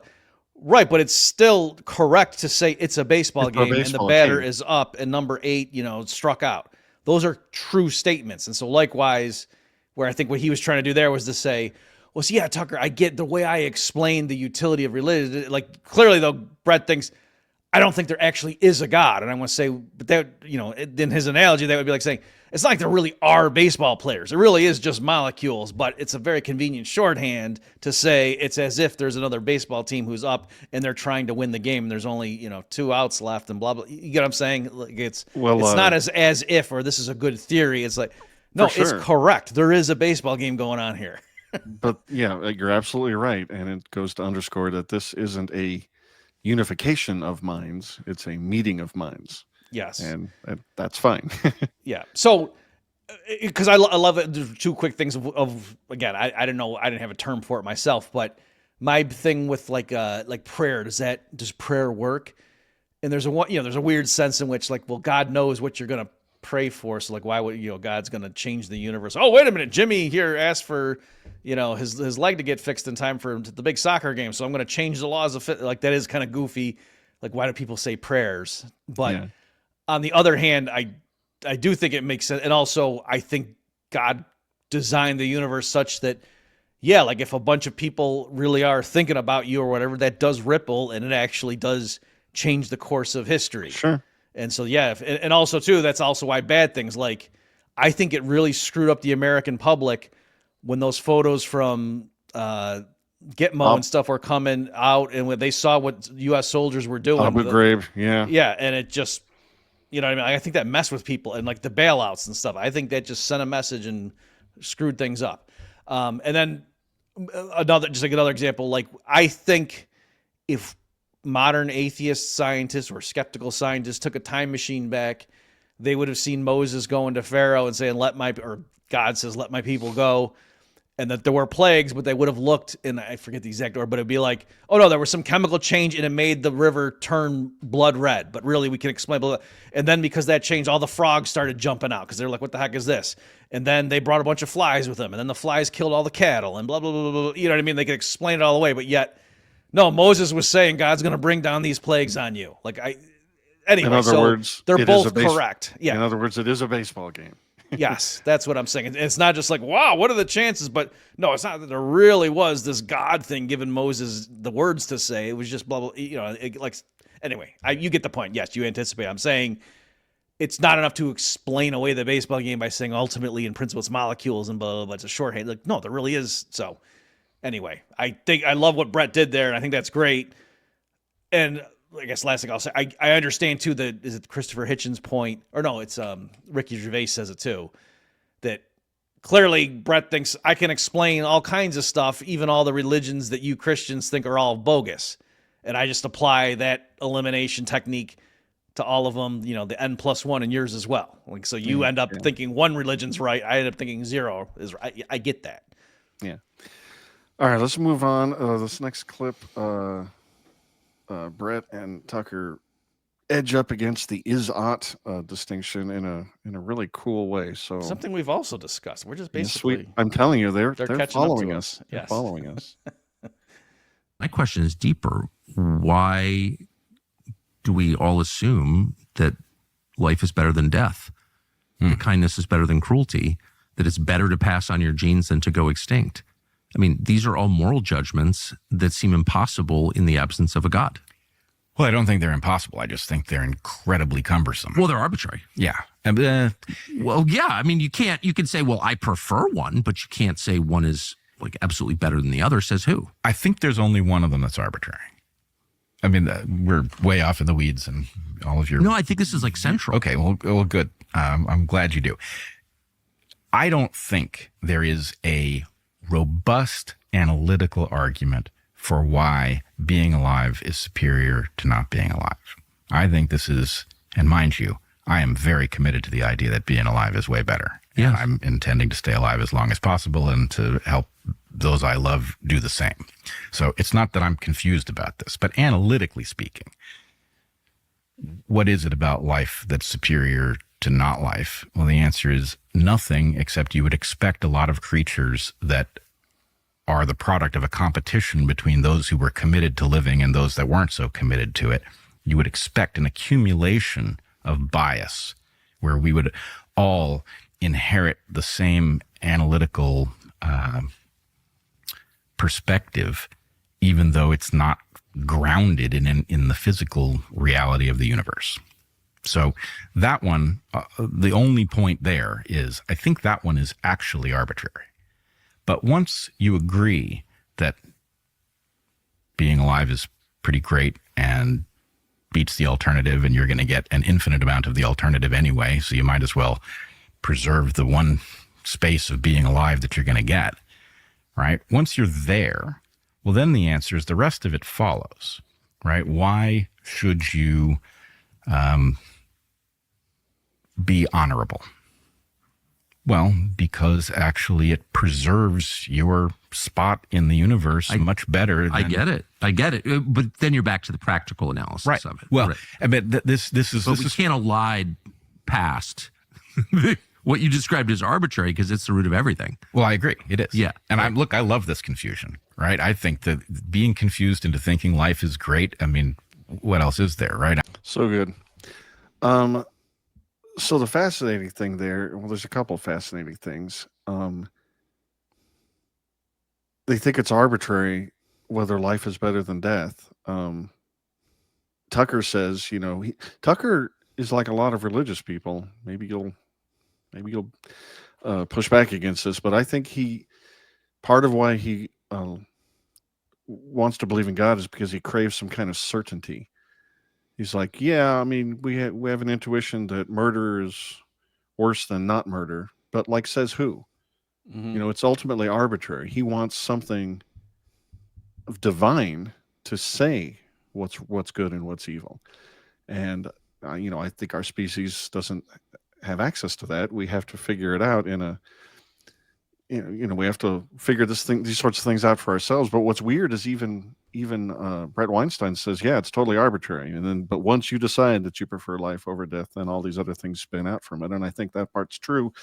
Right, but it's still correct to say it's a baseball game and the batter is up and number 8, struck out. Those are true statements. And so likewise, where I think what he was trying to do there was to say, well, see, yeah, Tucker, I get the way I explained the utility of religion. Like, clearly, though, Bret thinks, I don't think there actually is a God. And I want to say, but that, in his analogy, that would be like saying, it's not like there really are baseball players. It really is just molecules, but it's a very convenient shorthand to say it's as if there's another baseball team who's up and they're trying to win the game and there's only, 2 outs left and blah, blah. You get what I'm saying? Like it's not as if, or this is a good theory. It's like, no, it's correct. There is a baseball game going on here. But yeah, you're absolutely right. And it goes to underscore that this isn't a unification of minds. It's a meeting of minds. Yes. And that's fine. Yeah. So, because I love it. There's 2 quick things of again, I didn't know, I didn't have a term for it myself, but my thing with like prayer, does prayer work? And there's a weird sense in which like, well, God knows what you're going to pray for. So like, why would, God's going to change the universe? Oh, wait a minute. Jimmy here asked for, his leg to get fixed in time for the big soccer game. So I'm going to change the laws of fit. Like that is kind of goofy. Like, why do people say prayers? But on the other hand, I do think it makes sense. And also I think God designed the universe such that, like if a bunch of people really are thinking about you or whatever, that does ripple and it actually does change the course of history. Sure. And so, and also too, that's also why bad things like, I think it really screwed up the American public when those photos from Gitmo and stuff were coming out and when they saw what U.S. soldiers were doing. Abu Ghraib, yeah. Yeah, and it just, what I mean? I think that messed with people and like the bailouts and stuff. I think that just sent a message and screwed things up. And then another example, like I think if modern atheist scientists or skeptical scientists took a time machine back, they would have seen Moses going to Pharaoh and saying, or God says, let my people go. And that there were plagues, but they would have looked, and I forget the exact order, but it'd be like, oh no, there was some chemical change and it made the river turn blood red. But really, we can explain blood. And then because that changed, all the frogs started jumping out because they're like, what the heck is this? And then they brought a bunch of flies with them, and then the flies killed all the cattle and blah, blah, blah, blah. You know what I mean? They could explain it all the way, but yet, no, Moses was saying God's going to bring down these plagues on you. Anyway, in other words, they're both correct. Yeah. In other words, it is a baseball game. Yes, that's what I'm saying. It's not just like, wow, what are the chances? But no, it's not that there really was this God thing giving Moses the words to say. It was just blah, blah, anyway, you get the point. Yes, you anticipate. I'm saying it's not enough to explain away the baseball game by saying ultimately in principle it's molecules and blah, blah, blah. It's a shorthand. Like, no, there really is. So anyway, I love what Bret did there, and I think that's great. And I guess last thing I'll say, I understand too that is it Christopher Hitchens' point, or no, it's Ricky Gervais says it too, that clearly Bret thinks I can explain all kinds of stuff, even all the religions that you Christians think are all bogus, and I just apply that elimination technique to all of them, the N+1 and yours as well. Like so, you end up thinking one religion's right, I end up thinking 0 is right. I get that. Yeah. All right, let's move on. This next clip. Bret and Tucker edge up against the is-ought distinction in a really cool way. So Something we've also discussed. We're just yes, basically I'm telling you, they're catching up following to us. They're Yes. following us. My question is deeper. Why do we all assume that life is better than death? That kindness is better than cruelty? That it's better to pass on your genes than to go extinct? I mean, these are all moral judgments that seem impossible in the absence of a God. Well, I don't think they're impossible. I just think they're incredibly cumbersome. Well, they're arbitrary. Yeah. Well, yeah. I mean, you can say, well, I prefer one, but you can't say one is like absolutely better than the other. Says who? I think there's only one of them that's arbitrary. I mean, we're way off in the weeds and all of your... No, I think this is like central. Okay, well good. I'm glad you do. I don't think there is a robust analytical argument for why being alive is superior to not being alive. I think this is, and mind you, I am very committed to the idea that being alive is way better. Yes. And I'm intending to stay alive as long as possible and to help those I love do the same. So it's not that I'm confused about this, but analytically speaking, what is it about life that's superior to not life? Well, the answer is nothing, except you would expect a lot of creatures that are the product of a competition between those who were committed to living and those that weren't so committed to it. You would expect an accumulation of bias where we would all inherit the same analytical perspective, even though it's not grounded in the physical reality of the universe. So that one, the only point there is, I think that one is actually arbitrary. But once you agree that being alive is pretty great and beats the alternative, and you're going to get an infinite amount of the alternative anyway, so you might as well preserve the one space of being alive that you're going to get, right? Once you're there, well, then the answer is the rest of it follows, right? Why should you be honorable? Well, because actually it preserves your spot in the universe much better than... I get it. But then you're back to the practical analysis of it. Well, right. I mean, this is... But we can't elide past what you described as arbitrary, because it's the root of everything. Well, I agree. It is. Yeah. And I love this confusion, right? I think that being confused into thinking life is great, I mean, what else is there, right? So good. So the fascinating thing there, well, there's a couple of fascinating things. They think it's arbitrary whether life is better than death. Tucker says, Tucker is like a lot of religious people. Maybe you'll push back against this, but I think part of why he wants to believe in God is because he craves some kind of certainty. He's like, yeah, I mean, we have an intuition that murder is worse than not murder, but like, says who? Mm-hmm. It's ultimately arbitrary. He wants something of divine to say what's good and what's evil. And I think our species doesn't have access to that. We have to figure it out we have to figure these sorts of things out for ourselves. But what's weird is even Bret Weinstein says, yeah, it's totally arbitrary. But once you decide that you prefer life over death, then all these other things spin out from it. And I think that part's true.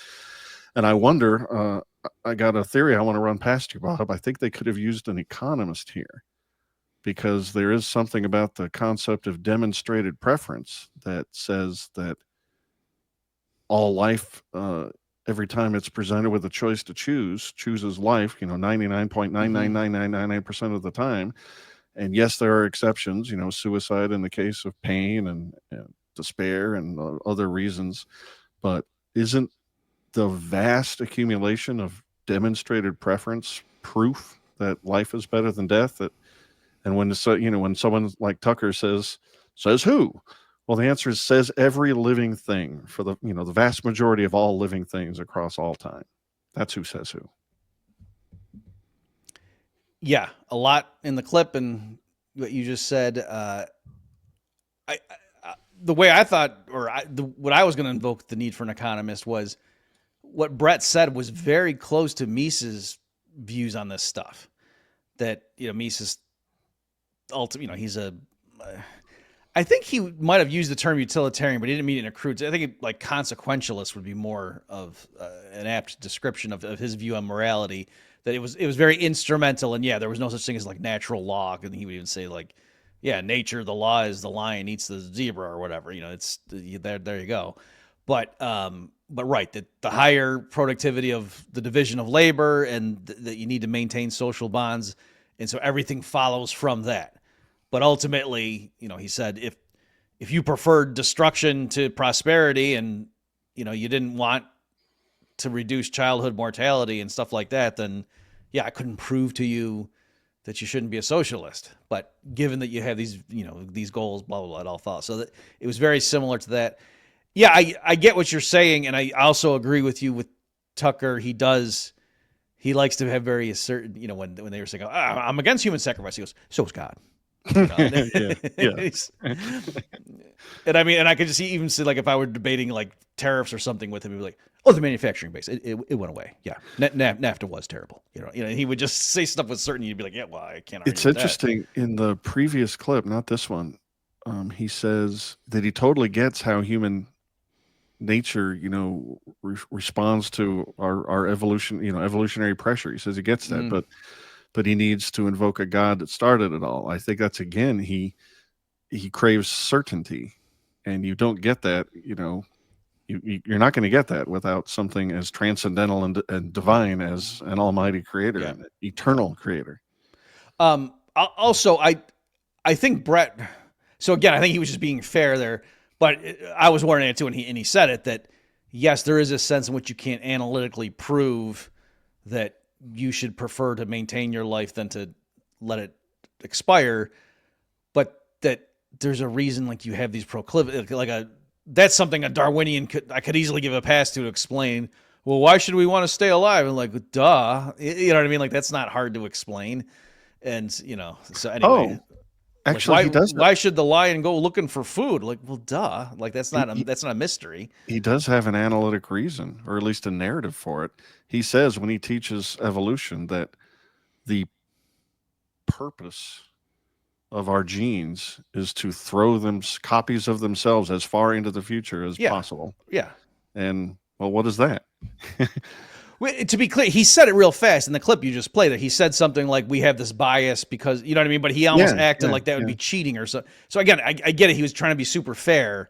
And I wonder, I got a theory I want to run past you, Bob. I think they could have used an economist here, because there is something about the concept of demonstrated preference that says that all life, every time it's presented with a choice to chooses life, 99.99999% of the time. And yes, there are exceptions, suicide in the case of pain and despair and other reasons. But isn't the vast accumulation of demonstrated preference proof that life is better than death? And when someone like Tucker says who? Well, the answer is says every living thing, for the vast majority of all living things across all time. That's who says who. Yeah, a lot in the clip, and what you just said. The way I thought, what I was going to invoke the need for an economist was what Bret said was very close to Mises' views on this stuff. That Mises, he's I think he might have used the term utilitarian, but he didn't mean it in a crude. I think like consequentialist would be more of an apt description of his view on morality. That it was very instrumental, and yeah, there was no such thing as like natural law. And he would even say like, yeah, nature, the law is the lion eats the zebra or whatever. It's there you go. But right, that the higher productivity of the division of labor, and that you need to maintain social bonds, and so everything follows from that. But ultimately, he said if you preferred destruction to prosperity, and you didn't want to reduce childhood mortality and stuff like that, then yeah, I couldn't prove to you that you shouldn't be a socialist. But given that you have these these goals, blah blah blah, it all follows. So that it was very similar to that. Yeah, I get what you're saying, and I also agree with you with Tucker. He likes to have very certain, when they were saying, oh, I'm against human sacrifice, he goes, so is God. Yeah. And I mean, and I could just even see, like, if I were debating like tariffs or something with him, he'd be like, oh, the manufacturing base, it went away. Yeah. NAFTA was terrible. He would just say stuff with certainty. You'd be like, yeah, well, I can't argue It's with interesting. In the previous clip, not this one, he says that he totally gets how human nature, responds to our evolution, evolutionary pressure. He says he gets that, but he needs to invoke a God that started it all. I think that's, again, he craves certainty, and you don't get that. You're not going to get that without something as transcendental and divine as an almighty creator, an eternal creator. Also, I think Bret. So again, I think he was just being fair there, but I was wondering it too, and he said it, that yes, there is a sense in which you can't analytically prove that you should prefer to maintain your life than to let it expire, but that there's a reason, like, you have these proclivities, that's something a Darwinian I could easily give a pass to explain. Well, why should we want to stay alive? And like, duh, you know what I mean? Like, that's not hard to explain. And so anyway, actually, he does. Why should the lion go looking for food? Like, well, duh, like that's not a mystery. He does have an analytic reason, or at least a narrative for it. He says when he teaches evolution that the purpose of our genes is to throw them copies of themselves as far into the future as possible. Yeah. And well, what is that? To be clear, he said it real fast in the clip you just played. That he said something like, "We have this bias because," you know what I mean. But he almost acted like that would be cheating or so. So again, I get it. He was trying to be super fair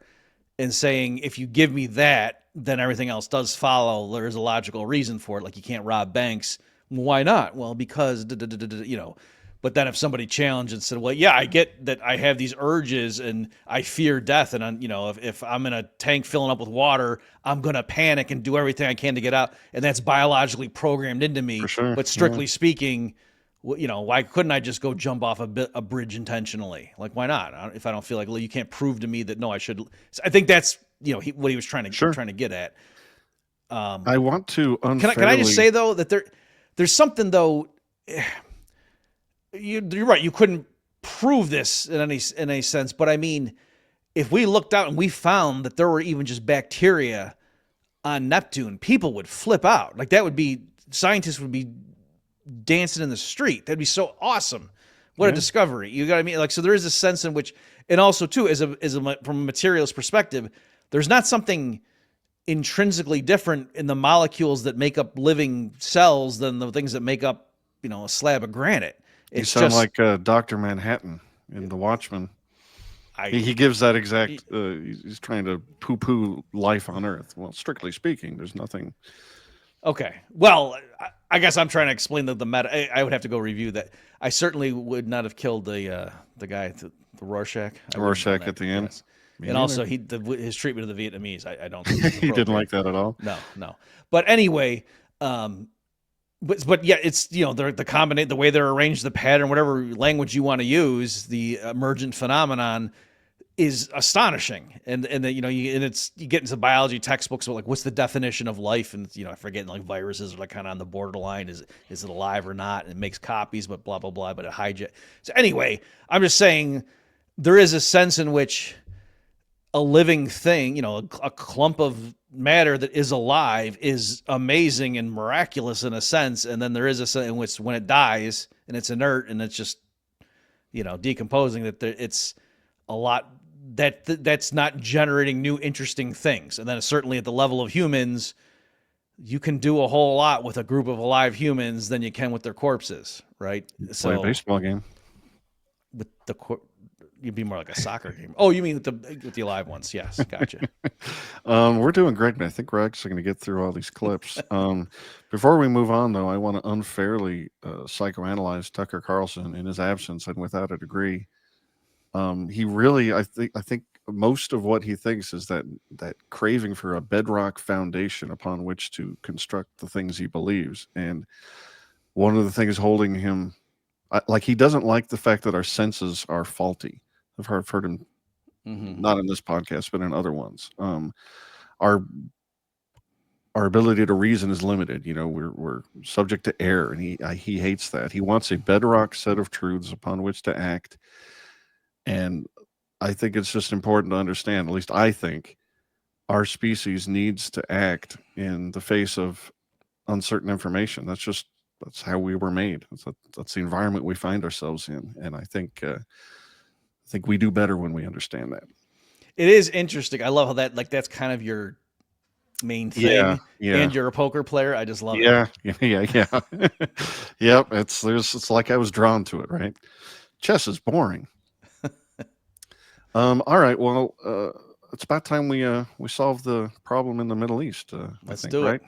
and saying, if you give me that, then everything else does follow. There is a logical reason for it. Like, you can't rob banks. Why not? Well, because But then if somebody challenged and said, well, yeah, I get that I have these urges and I fear death, and if I'm in a tank filling up with water, I'm going to panic and do everything I can to get out, and that's biologically programmed into me. For sure. But strictly speaking, why couldn't I just go jump off a bridge intentionally? Like, why not? If I don't feel like, well, you can't prove to me that, no, I should. So I think that's what he was trying to get at. I want to unfairly... Can I just say, though, that there's something, though. You're right. You couldn't prove this in any sense, but I mean, if we looked out and we found that there were even just bacteria on Neptune, people would flip out. Like, scientists would be dancing in the street. That'd be so awesome. What a discovery. You got what I mean? Like, so there is a sense in which, and also too, from a materialist perspective, there's not something intrinsically different in the molecules that make up living cells than the things that make up, a slab of granite. You sound like Dr. Manhattan in The Watchmen. He gives that exact, he's trying to poo-poo life on Earth. Well, strictly speaking, there's nothing. Okay. Well, I guess I'm trying to explain the meta. I would have to go review that. I certainly would not have killed the guy, the Rorschach. Rorschach at the end. Yes. And also, his treatment of the Vietnamese, I don't think he didn't like that at all. No. But anyway, But yeah, it's the combination, the way they're arranged, the pattern, whatever language you want to use, the emergent phenomenon is astonishing. And you get into biology textbooks about, like, what's the definition of life, and I forget, like, viruses are like kind of on the borderline. Is it alive or not? And it makes copies, but blah blah blah. But it hijacks. So anyway, I'm just saying there is a sense in which a living thing, a clump of matter that is alive is amazing and miraculous in a sense. And then there is a sense in which, when it dies and it's inert and it's just, decomposing, that it's a lot that's not generating new interesting things. And then certainly at the level of humans, you can do a whole lot with a group of alive humans than you can with their corpses, right? Play a baseball game. With the you'd be more like a soccer game. Oh, you mean with the alive ones? Yes, gotcha. We're doing great, and I think we're actually going to get through all these clips. Before we move on, though, I want to unfairly psychoanalyze Tucker Carlson in his absence and without a degree. He really, I think most of what he thinks is that craving for a bedrock foundation upon which to construct the things he believes. And one of the things holding him, like, he doesn't like the fact that our senses are faulty. I've heard him, not in this podcast, but in other ones. Our ability to reason is limited. You know, we're subject to error, and he hates that. He wants a bedrock set of truths upon which to act. And I think it's just important to understand, at least I think, our species needs to act in the face of uncertain information. That's how we were made. That's the environment we find ourselves in. And I think we do better when we understand that. It is interesting. I love how that's kind of your main thing. Yeah. And you're a poker player. I just love it. Yeah. Yep. It's like I was drawn to it, right? Chess is boring. All right. Well, it's about time we solve the problem in the Middle East. Let's think, do right? it.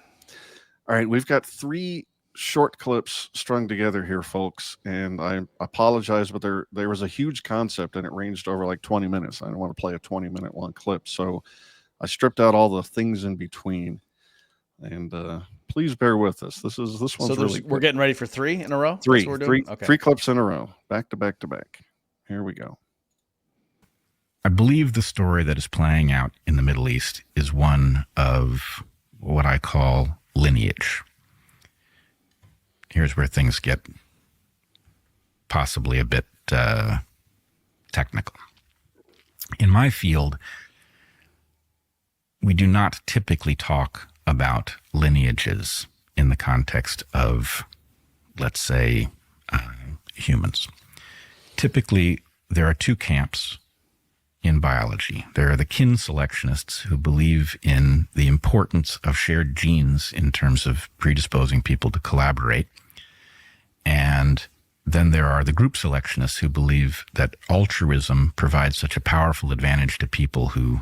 All right. We've got 3 short clips strung together here, folks, and I apologize, but there was a huge concept and it ranged over like 20 minutes. I don't want to play a 20-minute long clip, so I stripped out all the things in between. And please bear with us. This one's really good. We're getting ready for 3 in a row. Three, That's what we're doing? Okay. 3 clips in a row, back to back to back. Here we go. I believe the story that is playing out in the Middle East is one of what I call lineage. Here's where things get possibly a bit technical. In my field, we do not typically talk about lineages in the context of, let's say, humans. Typically, there are 2 camps in biology. There are the kin selectionists who believe in the importance of shared genes in terms of predisposing people to collaborate. And then there are the group selectionists who believe that altruism provides such a powerful advantage to people who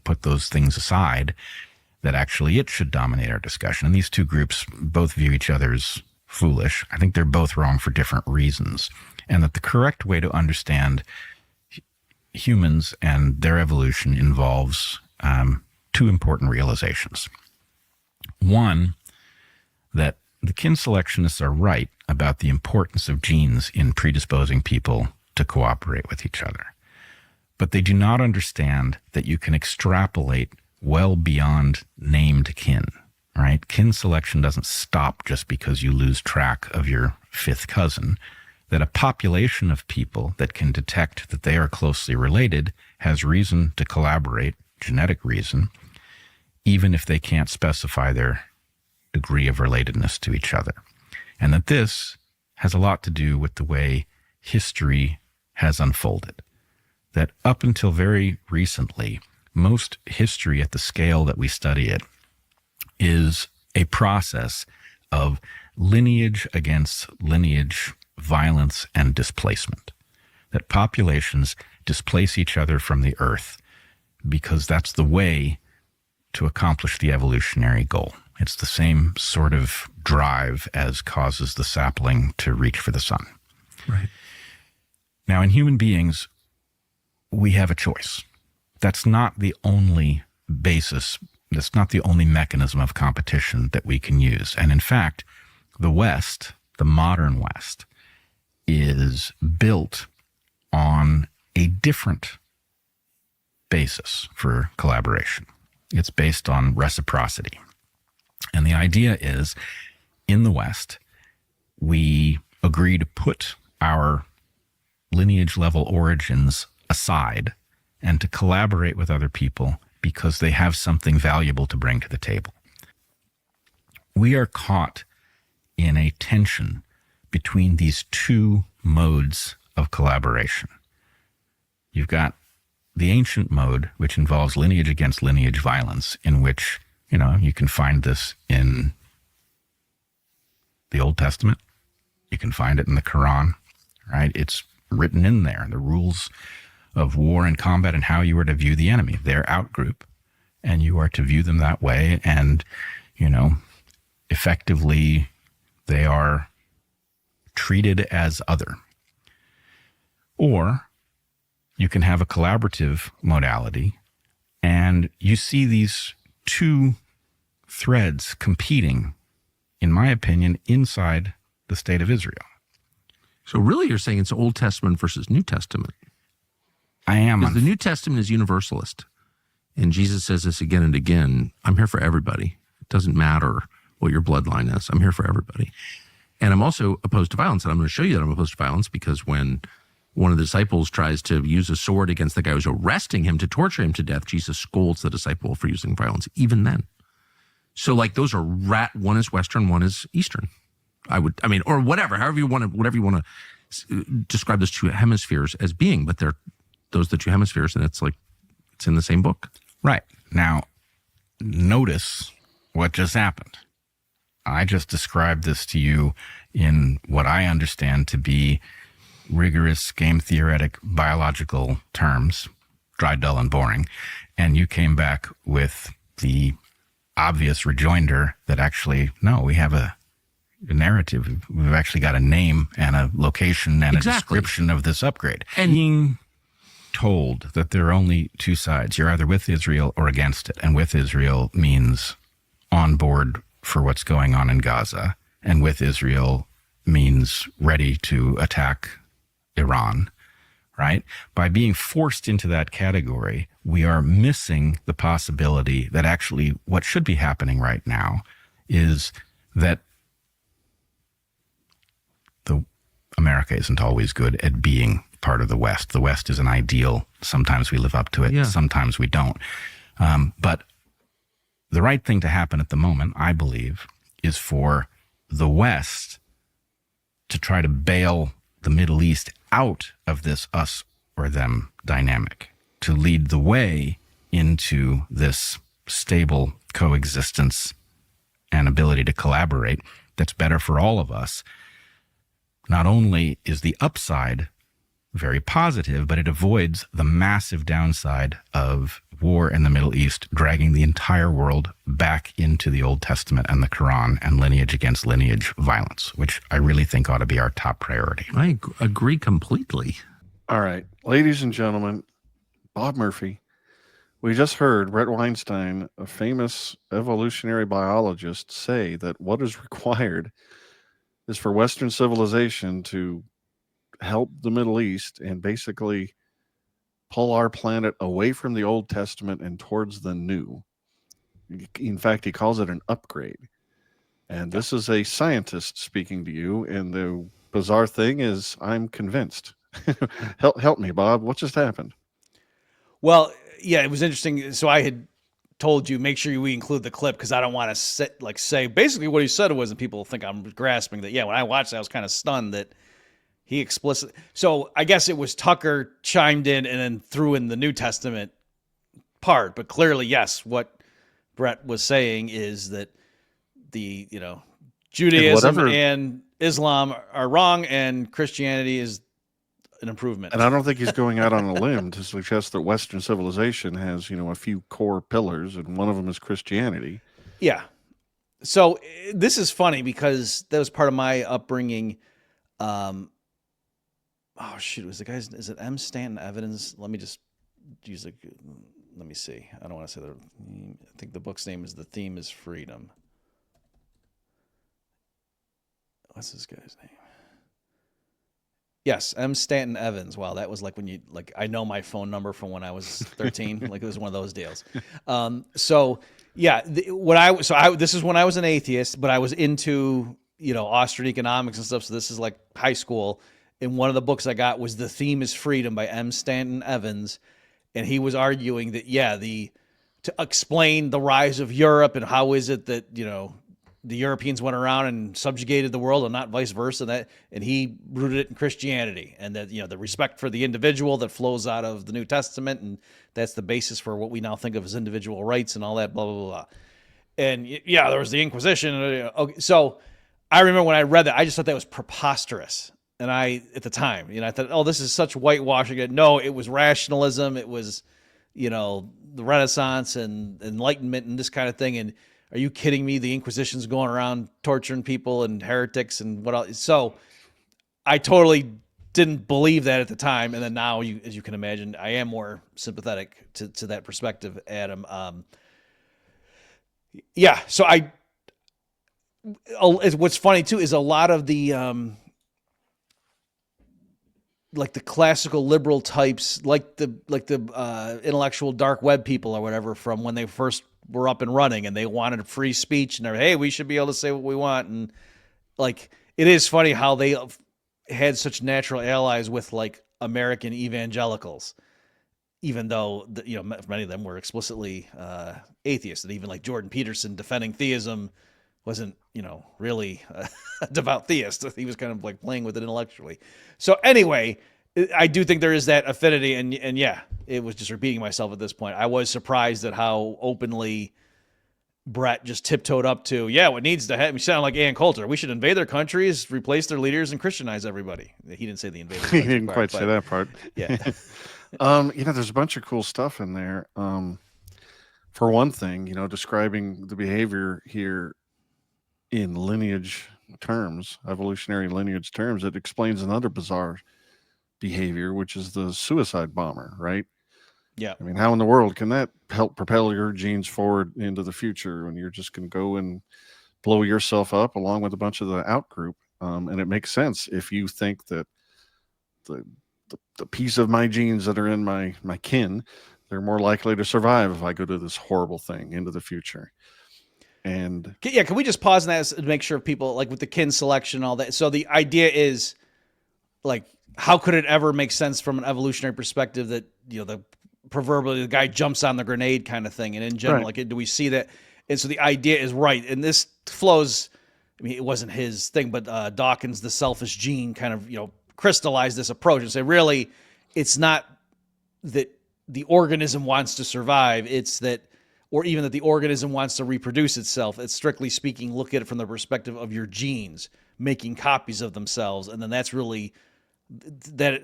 put those things aside that actually it should dominate our discussion. And these 2 groups both view each other as foolish. I think they're both wrong for different reasons. And that the correct way to understand humans and their evolution involves 2 important realizations. One, that the kin selectionists are right about the importance of genes in predisposing people to cooperate with each other. But they do not understand that you can extrapolate well beyond named kin, right? Kin selection doesn't stop just because you lose track of your 5th cousin. That a population of people that can detect that they are closely related has reason to collaborate, genetic reason, even if they can't specify their degree of relatedness to each other. And that this has a lot to do with the way history has unfolded. That up until very recently, most history at the scale that we study it is a process of lineage against lineage violence and displacement, that populations displace each other from the earth because that's the way to accomplish the evolutionary goal. It's the same sort of drive as causes the sapling to reach for the sun. Right. Now, in human beings, we have a choice. That's not the only basis, that's not the only mechanism of competition that we can use. And in fact, the West, the modern West, is built on a different basis for collaboration. It's based on reciprocity. And the idea is, in the West, we agree to put our lineage level origins aside and to collaborate with other people because they have something valuable to bring to the table. We are caught in a tension between these 2 modes of collaboration. You've got the ancient mode, which involves lineage against lineage violence, in which, you can find this in the Old Testament. You can find it in the Quran, right? It's written in there, the rules of war and combat and how you are to view the enemy. They're outgroup, and you are to view them that way. And, effectively, they are treated as other. Or you can have a collaborative modality, and you see these two threads competing, in my opinion, inside the state of Israel. So really you're saying it's Old Testament versus New Testament. I am. Because the New Testament is universalist. And Jesus says this again and again, I'm here for everybody. It doesn't matter what your bloodline is. I'm here for everybody. And I'm also opposed to violence. And I'm going to show you that I'm opposed to violence, because when one of the disciples tries to use a sword against the guy who's arresting him to torture him to death, Jesus scolds the disciple for using violence, even then. So like those are one is Western, one is Eastern. Or whatever, whatever you want to describe those two hemispheres as being, but they're those are the two hemispheres, and it's in the same book. Right. Now, notice what just happened. I just described this to you in what I understand to be rigorous game theoretic biological terms, dry, dull, and boring, and you came back with the obvious rejoinder that actually, no, we have a narrative. We've actually got a name and a location and a description of this upgrade. And being told that there are only two sides. You're either with Israel or against it. And with Israel means on board for what's going on in Gaza. And with Israel means ready to attack Iran, right? By being forced into that category, we are missing the possibility that actually what should be happening right now is that America isn't always good at being part of the West. The West is an ideal. Sometimes we live up to it. Yeah. Sometimes we don't. But the right thing to happen at the moment, I believe, is for the West to try to bail the Middle East out of this us or them dynamic, to lead the way into this stable coexistence and ability to collaborate that's better for all of us. Not only is the upside very positive, but it avoids the massive downside of war in the Middle East, dragging the entire world back into the Old Testament and the Quran and lineage against lineage violence, which I really think ought to be our top priority. I agree completely. All right, ladies and gentlemen, Bob Murphy. We just heard Bret Weinstein, a famous evolutionary biologist, say that what is required is for Western civilization to help the Middle East and basically pull our planet away from the Old Testament and towards the New. In fact, he calls it an upgrade. And this is a scientist speaking to you. And the bizarre thing is, I'm convinced. Help me, Bob. What just happened? Well, yeah, it was interesting. So I had told you, make sure we include the clip, because I don't want to say basically what he said was, and people think I'm grasping that. Yeah, when I watched it, I was kind of stunned that he explicitly. So I guess it was Tucker chimed in and then threw in the New Testament part, but clearly, yes, what Bret was saying is that the Judaism and Islam are wrong, and Christianity is an improvement. And I don't think he's going out on a limb to suggest that Western civilization has, a few core pillars, and one of them is Christianity. Yeah. So this is funny because that was part of my upbringing. Oh shoot, was the guy's? Is it M. Stanton Evans? Let me just use it. Let me see. I don't want to say that. I think the book's name is "The Theme Is Freedom." What's this guy's name? Yes, M. Stanton Evans. Wow, that was like when you I know my phone number from when I was 13. Like it was one of those deals. So yeah, this is when I was an atheist, but I was into Austrian economics and stuff. So this is like high school. And one of the books I got was "The Theme Is Freedom" by M. Stanton Evans, and he was arguing that to explain the rise of Europe and how is it that the Europeans went around and subjugated the world and not vice versa. And he rooted it in Christianity, and that, the respect for the individual that flows out of the New Testament. And that's the basis for what we now think of as individual rights and all that, blah, blah, blah. And yeah, there was the Inquisition. Okay, so I remember when I read that, I just thought that was preposterous. And at the time, I thought, oh, this is such whitewashing. No, it was rationalism. It was, the Renaissance and Enlightenment and this kind of thing. And are you kidding me? The Inquisition's going around torturing people and heretics and what else? So I totally didn't believe that at the time. And then now, as you can imagine, I am more sympathetic to that perspective, Adam. Yeah. So what's funny too is a lot of the, like the classical liberal types, like the intellectual dark web people or whatever, from when they first were up and running and they wanted free speech and hey, we should be able to say what we want. And like, it is funny how they had such natural allies with like American evangelicals, even though many of them were explicitly atheists, and even like Jordan Peterson defending theism wasn't, really a devout theist. He was kind of like playing with it intellectually. So anyway, I do think there is that affinity, and yeah, it was just repeating myself at this point. I was surprised at how openly Bret just tiptoed up to, what needs to happen. He sounded like Ann Coulter. We should invade their countries, replace their leaders, and Christianize everybody. He didn't say the invader. He didn't quite say that part. Yeah. There's a bunch of cool stuff in there. For one thing, describing the behavior here in lineage terms, evolutionary lineage terms, it explains another bizarre behavior, which is the suicide bomber, right? Yeah. I mean, how in the world can that help propel your genes forward into the future when you're just going to go and blow yourself up along with a bunch of the out group? And it makes sense if you think that the piece of my genes that are in my kin, they're more likely to survive if I go to this horrible thing into the future. And yeah, can we just pause on that to make sure people, like with the kin selection and all that? So the idea is, like, how could it ever make sense from an evolutionary perspective that, the proverbially the guy jumps on the grenade kind of thing? And in general, right. Like, do we see that? And so the idea is right. And this flows, I mean, it wasn't his thing, but Dawkins, the selfish gene, kind of, crystallized this approach and say, really, it's not that the organism wants to survive. It's that, or even that the organism wants to reproduce itself. It's strictly speaking, look at it from the perspective of your genes making copies of themselves. And then that's really that,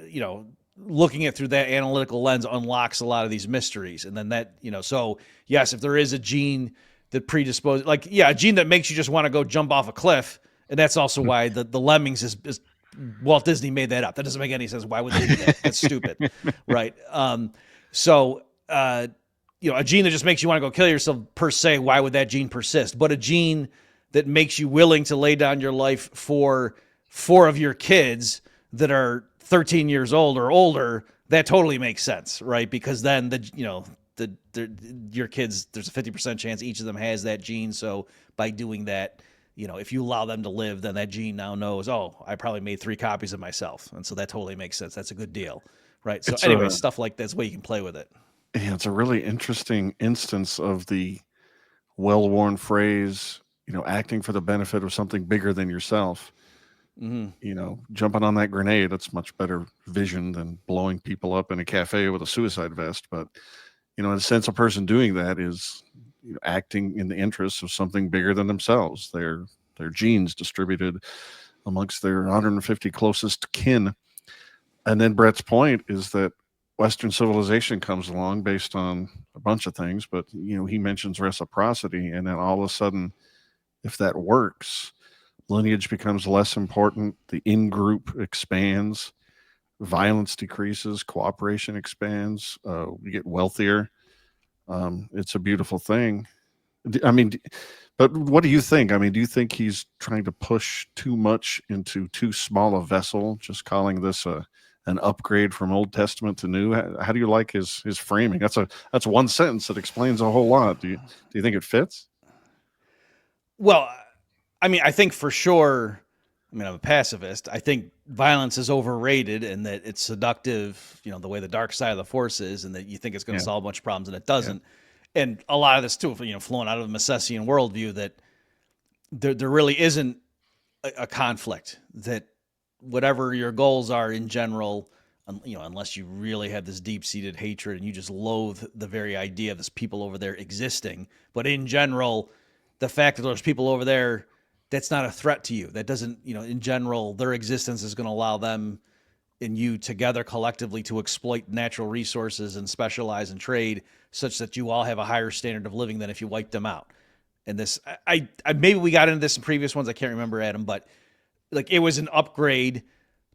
looking at it through that analytical lens unlocks a lot of these mysteries. And then that, so yes, if there is a gene that predisposes, like, a gene that makes you just want to go jump off a cliff. And that's also why the lemmings is Walt Disney made that up. That doesn't make any sense. Why would they do that? That's stupid. Right. A gene that just makes you want to go kill yourself per se, why would that gene persist? But a gene that makes you willing to lay down your life for 4 of your kids that are 13 years old or older, that totally makes sense, right? Because then your kids, there's a 50% chance each of them has that gene. So by doing that, if you allow them to live, then that gene now knows, oh, I probably made 3 copies of myself. And so that totally makes sense. That's a good deal, right? So anyway, stuff like that's where you can play with it. Yeah, it's a really interesting instance of the well-worn phrase, acting for the benefit of something bigger than yourself. Mm-hmm. Jumping on that grenade, that's much better vision than blowing people up in a cafe with a suicide vest. But, in a sense, a person doing that is acting in the interests of something bigger than themselves, their genes distributed amongst their 150 closest kin. And then Bret's point is that Western civilization comes along based on a bunch of things, but, he mentions reciprocity. And then all of a sudden, if that works, lineage becomes less important. The in-group expands, violence decreases, cooperation expands, we get wealthier. It's a beautiful thing. I mean, but what do you think? I mean, do you think he's trying to push too much into too small a vessel, just calling this an upgrade from Old Testament to New? How do you like his framing? That's one sentence that explains a whole lot. Do you think it fits? Well, I mean, I think for sure, I'm a pacifist. I think violence is overrated and that it's seductive, the way the dark side of the force is, and that you think it's going to solve a bunch of problems and it doesn't. Yeah. And a lot of this too, flowing out of the Misesian worldview, that there really isn't a conflict, that whatever your goals are in general, unless you really have this deep-seated hatred and you just loathe the very idea of this people over there existing. But in general, the fact that there's people over there, that's not a threat to you. That doesn't, in general, their existence is going to allow them and you together collectively to exploit natural resources and specialize in trade such that you all have a higher standard of living than if you wipe them out. And this, I maybe we got into this in previous ones. I can't remember, Adam, but like it was an upgrade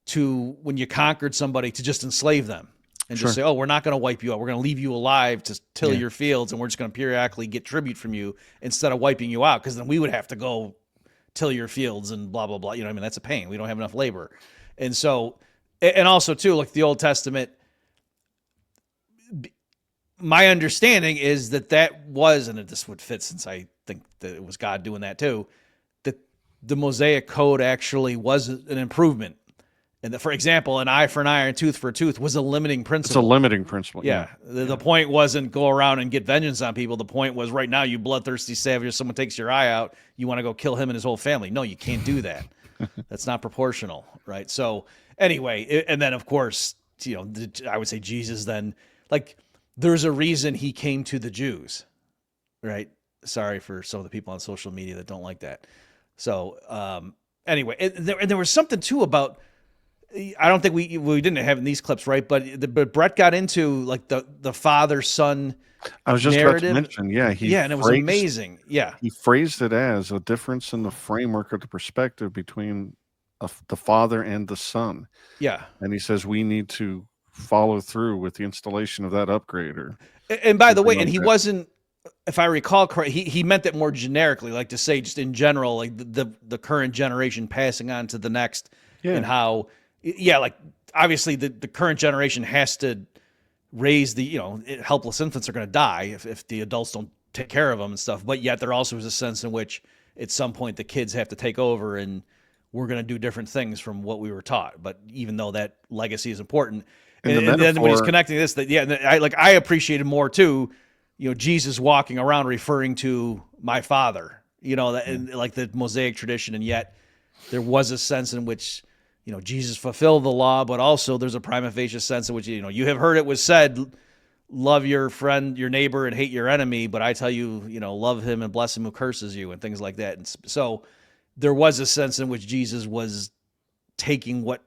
to when you conquered somebody to just enslave them and just say, oh, we're not going to wipe you out. We're going to leave you alive to till your fields. And we're just going to periodically get tribute from you instead of wiping you out. Cause then we would have to go till your fields and blah, blah, blah. That's a pain. We don't have enough labor. And so, and also too, like the Old Testament, my understanding is that was, and this would fit since I think that it was God doing that too, that the Mosaic Code actually was an improvement. And for example, an eye for an eye and tooth for a tooth was a limiting principle. It's a limiting principle. Yeah. The point wasn't go around and get vengeance on people. The point was right now, you bloodthirsty savage, someone takes your eye out, you want to go kill him and his whole family. No, you can't do that. That's not proportional. Right. So anyway, and then of course, I would say Jesus then, like, there's a reason he came to the Jews, right? Sorry for some of the people on social media that don't like that. So anyway, and there was something too about, I don't think we didn't have in these clips, right? But Bret got into like the father son. I was just narrative. about to mention, and it was amazing. Yeah, he phrased it as a difference in the framework of the perspective between the father and the son. Yeah, and he says we need to follow through with the installation of that upgrader. And by the way, and he wasn't, if I recall correct, he meant that more generically, like to say just in general, like the current generation passing on to the next, and how. Yeah, like obviously the current generation has to raise the, helpless infants are going to die if the adults don't take care of them and stuff. But yet there also is a sense in which at some point the kids have to take over and we're going to do different things from what we were taught. But even though that legacy is important, and then when he's connecting this, I appreciated more too, Jesus walking around referring to my father, and like the Mosaic tradition. And yet there was a sense in which, Jesus fulfilled the law, but also there's a prima facie sense in which, you have heard it was said, love your friend, your neighbor, and hate your enemy. But I tell you, love him and bless him who curses you, and things like that. And so there was a sense in which Jesus was taking what,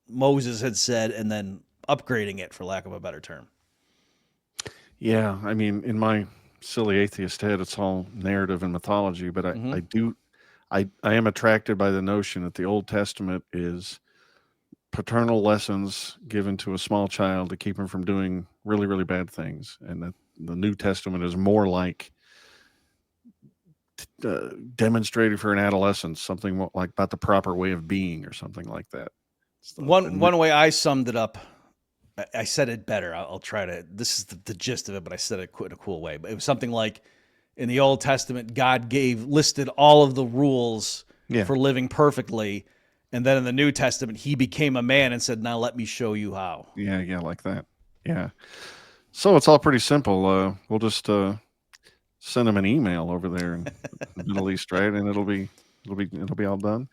Moses had said and then upgrading it, for lack of a better term. Yeah. I mean, in my silly atheist head, it's all narrative and mythology, but I am attracted by the notion that the Old Testament is paternal lessons given to a small child to keep him from doing really, really bad things. And that the New Testament is more like demonstrated for an adolescent, something more like about the proper way of being or something like that. One way I summed it up, I said it better. I'll try to, this is the gist of it, but I said it in a cool way. But it was something like, in the Old Testament, God listed all of the rules for living perfectly. And then in the New Testament, he became a man and said, now let me show you how. Yeah, like that. Yeah. So it's all pretty simple. We'll just send him an email over there in the Middle East, right? And it'll be all done.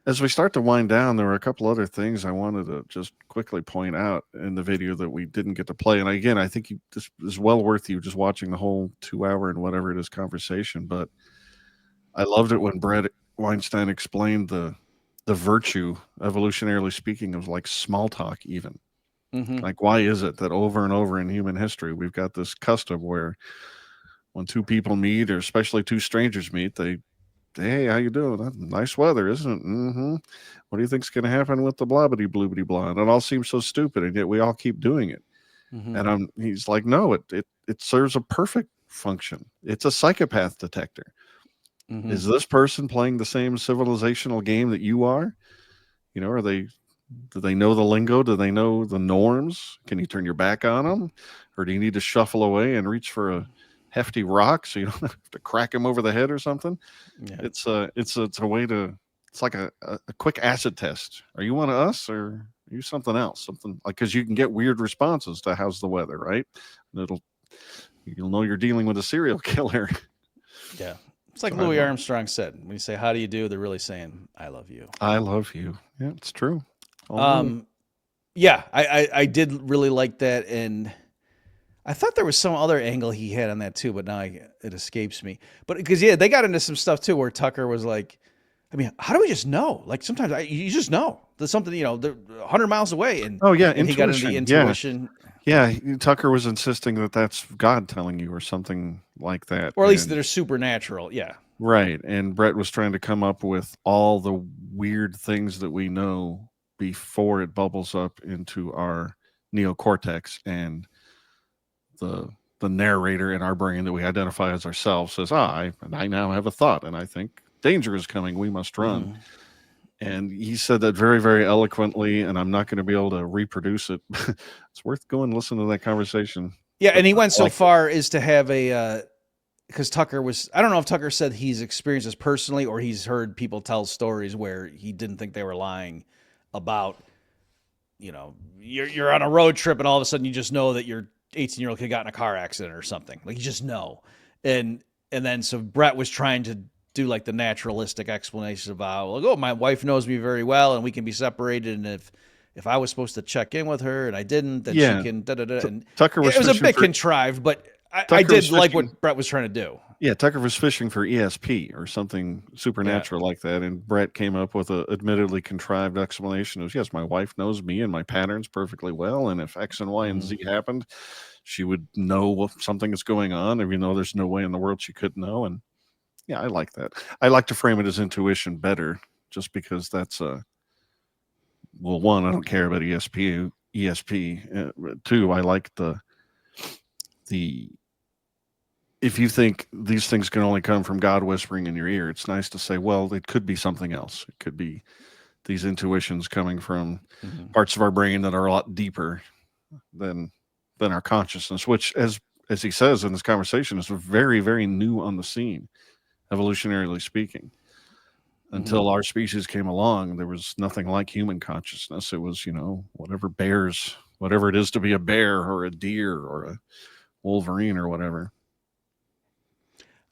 As we start to wind down, there were a couple other things I wanted to just quickly point out in the video that we didn't get to play. And again, I think this is well worth you just watching the whole 2 hour and whatever it is conversation. But I loved it when Bret Weinstein explained the virtue, evolutionarily speaking, of like small talk even. Mm-hmm. Like, why is it that over and over in human history, we've got this custom where when two people meet, or especially two strangers meet, hey, how you doing? Nice weather, isn't it? Mm-hmm. What do you think's going to happen with the blobbity bloobity blah? And it all seems so stupid, and yet we all keep doing it. Mm-hmm. And he's like, no, it serves a perfect function. It's a psychopath detector. Mm-hmm. Is this person playing the same civilizational game that you are? Do they know the lingo? Do they know the norms? Can you turn your back on them? Or do you need to shuffle away and reach for a hefty rock so you don't have to crack him over the head or something? Yeah. It's a way to, it's like a quick acid test. Are you one of us, or are you something else? Something like, because you can get weird responses to how's the weather, right? And you'll know you're dealing with a serial killer. Yeah. It's like Louis Armstrong said, when you say, how do you do? They're really saying, I love you. I love you. Yeah, it's true. Oh, Yeah, I did really like that. And I thought there was some other angle he had on that too, but now it escapes me. But because, yeah, they got into some stuff too where Tucker was like, I mean, how do we just know? Like sometimes you just know there's something, they're 100 miles away. And, oh yeah, and he got into the intuition. Yeah, Tucker was insisting that that's God telling you or something like that. Or at least they're supernatural. Yeah. Right. And Bret was trying to come up with all the weird things that we know before it bubbles up into our neocortex, and the narrator in our brain that we identify as ourselves says, I now have a thought and I think danger is coming, we must run. Mm-hmm. And he said that very, very eloquently, and I'm not going to be able to reproduce it. It's worth going and listen to that conversation. Yeah, and he went so far as to have because Tucker was, I don't know if Tucker said he's experienced this personally or he's heard people tell stories where he didn't think they were lying about, you're on a road trip and all of a sudden you just know that your 18-year-old kid got in a car accident or something. Like you just know. And then so Bret was trying to do like the naturalistic explanation about, like, oh, my wife knows me very well and we can be separated. And if I was supposed to check in with her and I didn't, then she can da-da-da. And Tucker was it was a bit contrived, but I did like what Bret was trying to do. Yeah, Tucker was fishing for ESP or something supernatural like that, and Bret came up with a admittedly contrived explanation of, yes, my wife knows me and my patterns perfectly well, and if X and Y and Z happened, she would know something is going on, even though there's no way in the world she could know. And yeah, I like that. I like to frame it as intuition better, just because that's one, I don't care about ESP. Two, I like the if you think these things can only come from God whispering in your ear, it's nice to say, well, it could be something else. It could be these intuitions coming from parts of our brain that are a lot deeper than our consciousness, which, as he says in this conversation, is very, very new on the scene, evolutionarily speaking. Until our species came along, there was nothing like human consciousness. It was, whatever it is to be a bear or a deer or a wolverine or whatever.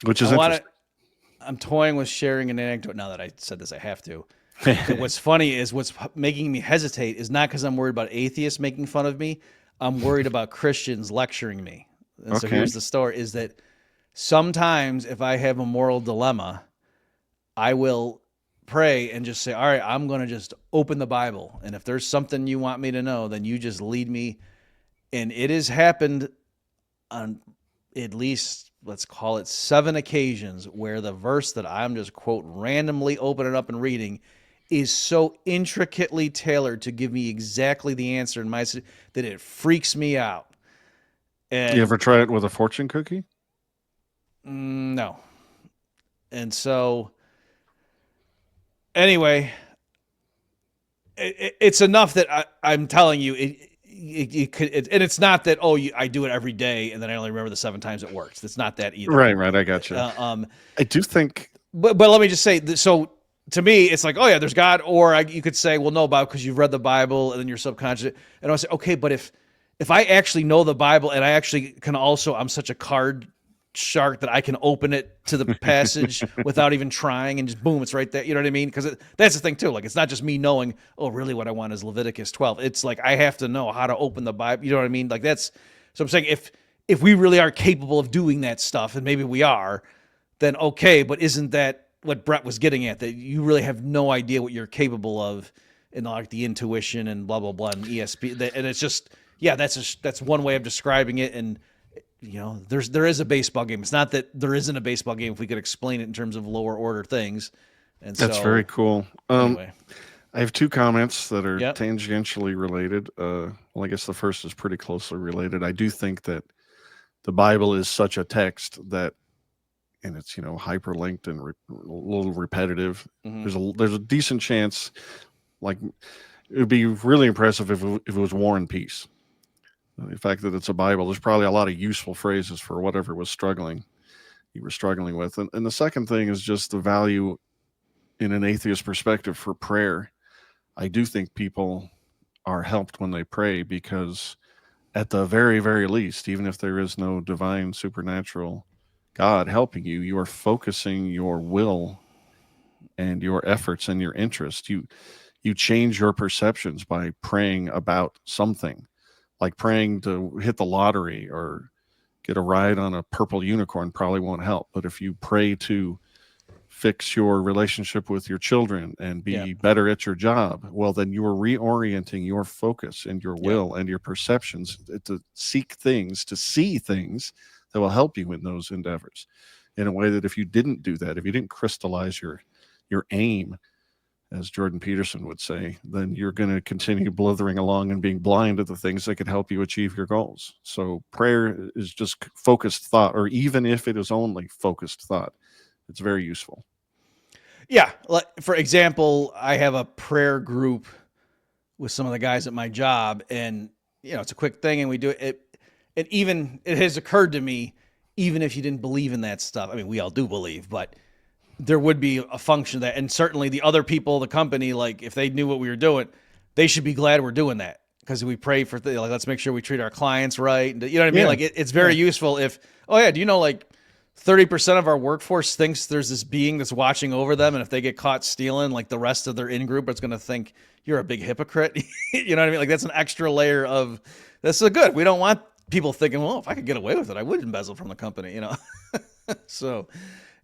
Which is interesting. I'm toying with sharing an anecdote now that I said this. I have to. What's funny is what's making me hesitate is not because I'm worried about atheists making fun of me. I'm worried about Christians lecturing me. And so here's the story: is that sometimes if I have a moral dilemma, I will pray and just say, all right, I'm going to just open the Bible. And if there's something you want me to know, then you just lead me. And it has happened on at least, let's call it 7 occasions where the verse that I'm just, quote, randomly opening up and reading is so intricately tailored to give me exactly the answer in my that it freaks me out. And you ever try it with a fortune cookie? No. And so anyway, it's enough that I'm telling you it could, and it's not that, I do it every day and then I only remember the 7 times it works. It's not that either. Right. I got you. I do think, but let me just say, so to me, it's like, oh yeah, there's God, or you could say, well, no, Bob, because you've read the Bible and then you're subconscious. And I say, okay, but if I actually know the Bible and I actually can also, I'm such a card shark that I can open it to the passage without even trying and just boom, it's right there. You know what I mean? Because that's the thing too. Like, it's not just me knowing, really what I want is Leviticus 12. It's like, I have to know how to open the Bible. You know what I mean? Like so I'm saying if we really are capable of doing that stuff, and maybe we are, then okay, but isn't that what Bret was getting at? That you really have no idea what you're capable of in like the intuition and blah, blah, blah, and ESP. And it's just, that's one way of describing it. And there is a baseball game. It's not that there isn't a baseball game if we could explain it in terms of lower order things. And that's very cool. Anyway. I have 2 comments that are tangentially related. Well, I guess the first is pretty closely related. I do think that the Bible is such a text that, and it's, hyperlinked and a little repetitive. There's a decent chance, like, it would be really impressive if it was War and Peace. The fact that it's a Bible, there's probably a lot of useful phrases for whatever you were struggling with. And the second thing is just the value in an atheist perspective for prayer. I do think people are helped when they pray, because at the very, very least, even if there is no divine supernatural God helping you. You are focusing your will and your efforts and your interest. You change your perceptions by praying about something, like praying to hit the lottery or get a ride on a purple unicorn probably won't help. But if you pray to fix your relationship with your children and be better at your job, well, then you are reorienting your focus and your will and your perceptions to seek things, to see things that will help you in those endeavors in a way that if you didn't do that, if you didn't crystallize your aim, as Jordan Peterson would say, then you're going to continue blithering along and being blind to the things that could help you achieve your goals. So prayer is just focused thought, or even if it is only focused thought, it's very useful. Yeah. For example, I have a prayer group with some of the guys at my job, and it's a quick thing, and we do it. It has occurred to me, even if you didn't believe in that stuff. I mean, we all do believe, but there would be a function that, and certainly the other people, the company, like if they knew what we were doing, they should be glad we're doing that, because we pray for like, let's make sure we treat our clients right. You know what I mean? Like it's very useful if, do you know, like 30% of our workforce thinks there's this being that's watching over them, and if they get caught stealing, like the rest of their in-group is going to think you're a big hypocrite. You know what I mean? Like that's an extra layer of, that's so good. We don't want people thinking, well, if I could get away with it, I would embezzle from the company, So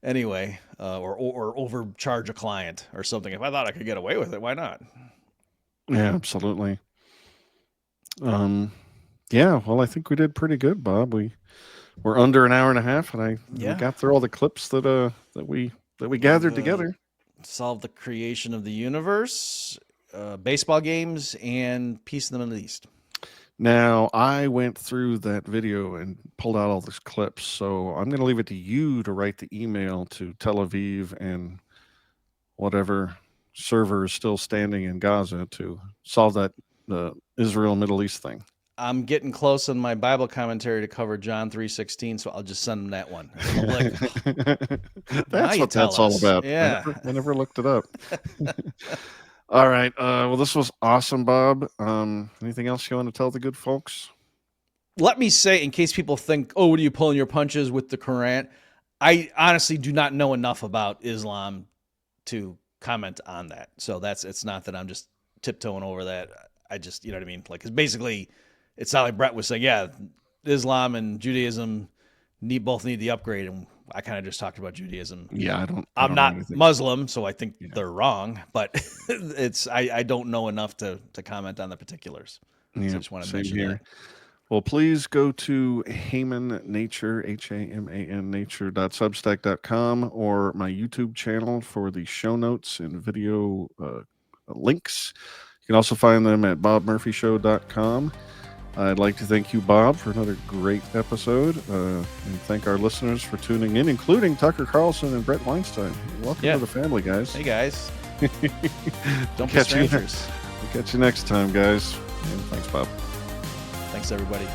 anyway, or overcharge a client or something. If I thought I could get away with it, why not? Yeah, absolutely. Yeah, well, I think we did pretty good, Bob. We're under an hour and a half, and we got through all the clips that we gathered together. Solve the creation of the universe, baseball games, and peace in the Middle East. Now, I went through that video and pulled out all these clips, so I'm going to leave it to you to write the email to Tel Aviv and whatever server is still standing in Gaza to solve that Israel-Middle East thing. I'm getting close in my Bible commentary to cover John 3:16, so I'll just send them that one. That's what that's all about. Yeah. I never looked it up. All right. Well, this was awesome, Bob. Anything else you want to tell the good folks? Let me say, in case people think, what are you pulling your punches with the Quran? I honestly do not know enough about Islam to comment on that. So it's not that I'm just tiptoeing over that. I just, you know what I mean? Like, 'cause basically it's not like Bret was saying, Islam and Judaism both need the upgrade. And I kind of just talked about Judaism. Yeah, I'm not Muslim, so I think they're wrong, but I don't know enough to comment on the particulars. Yeah, so I just want to mention that. Well, please go to Haman Nature, Haman nature.substack.com, or my YouTube channel for the show notes and video links. You can also find them at bobmurphyshow.com. I'd like to thank you, Bob, for another great episode, and thank our listeners for tuning in, including Tucker Carlson and Bret Weinstein. Welcome to the family, guys. Hey, guys. Don't be strangers. We'll catch you next time, guys. And thanks, Bob. Thanks, everybody.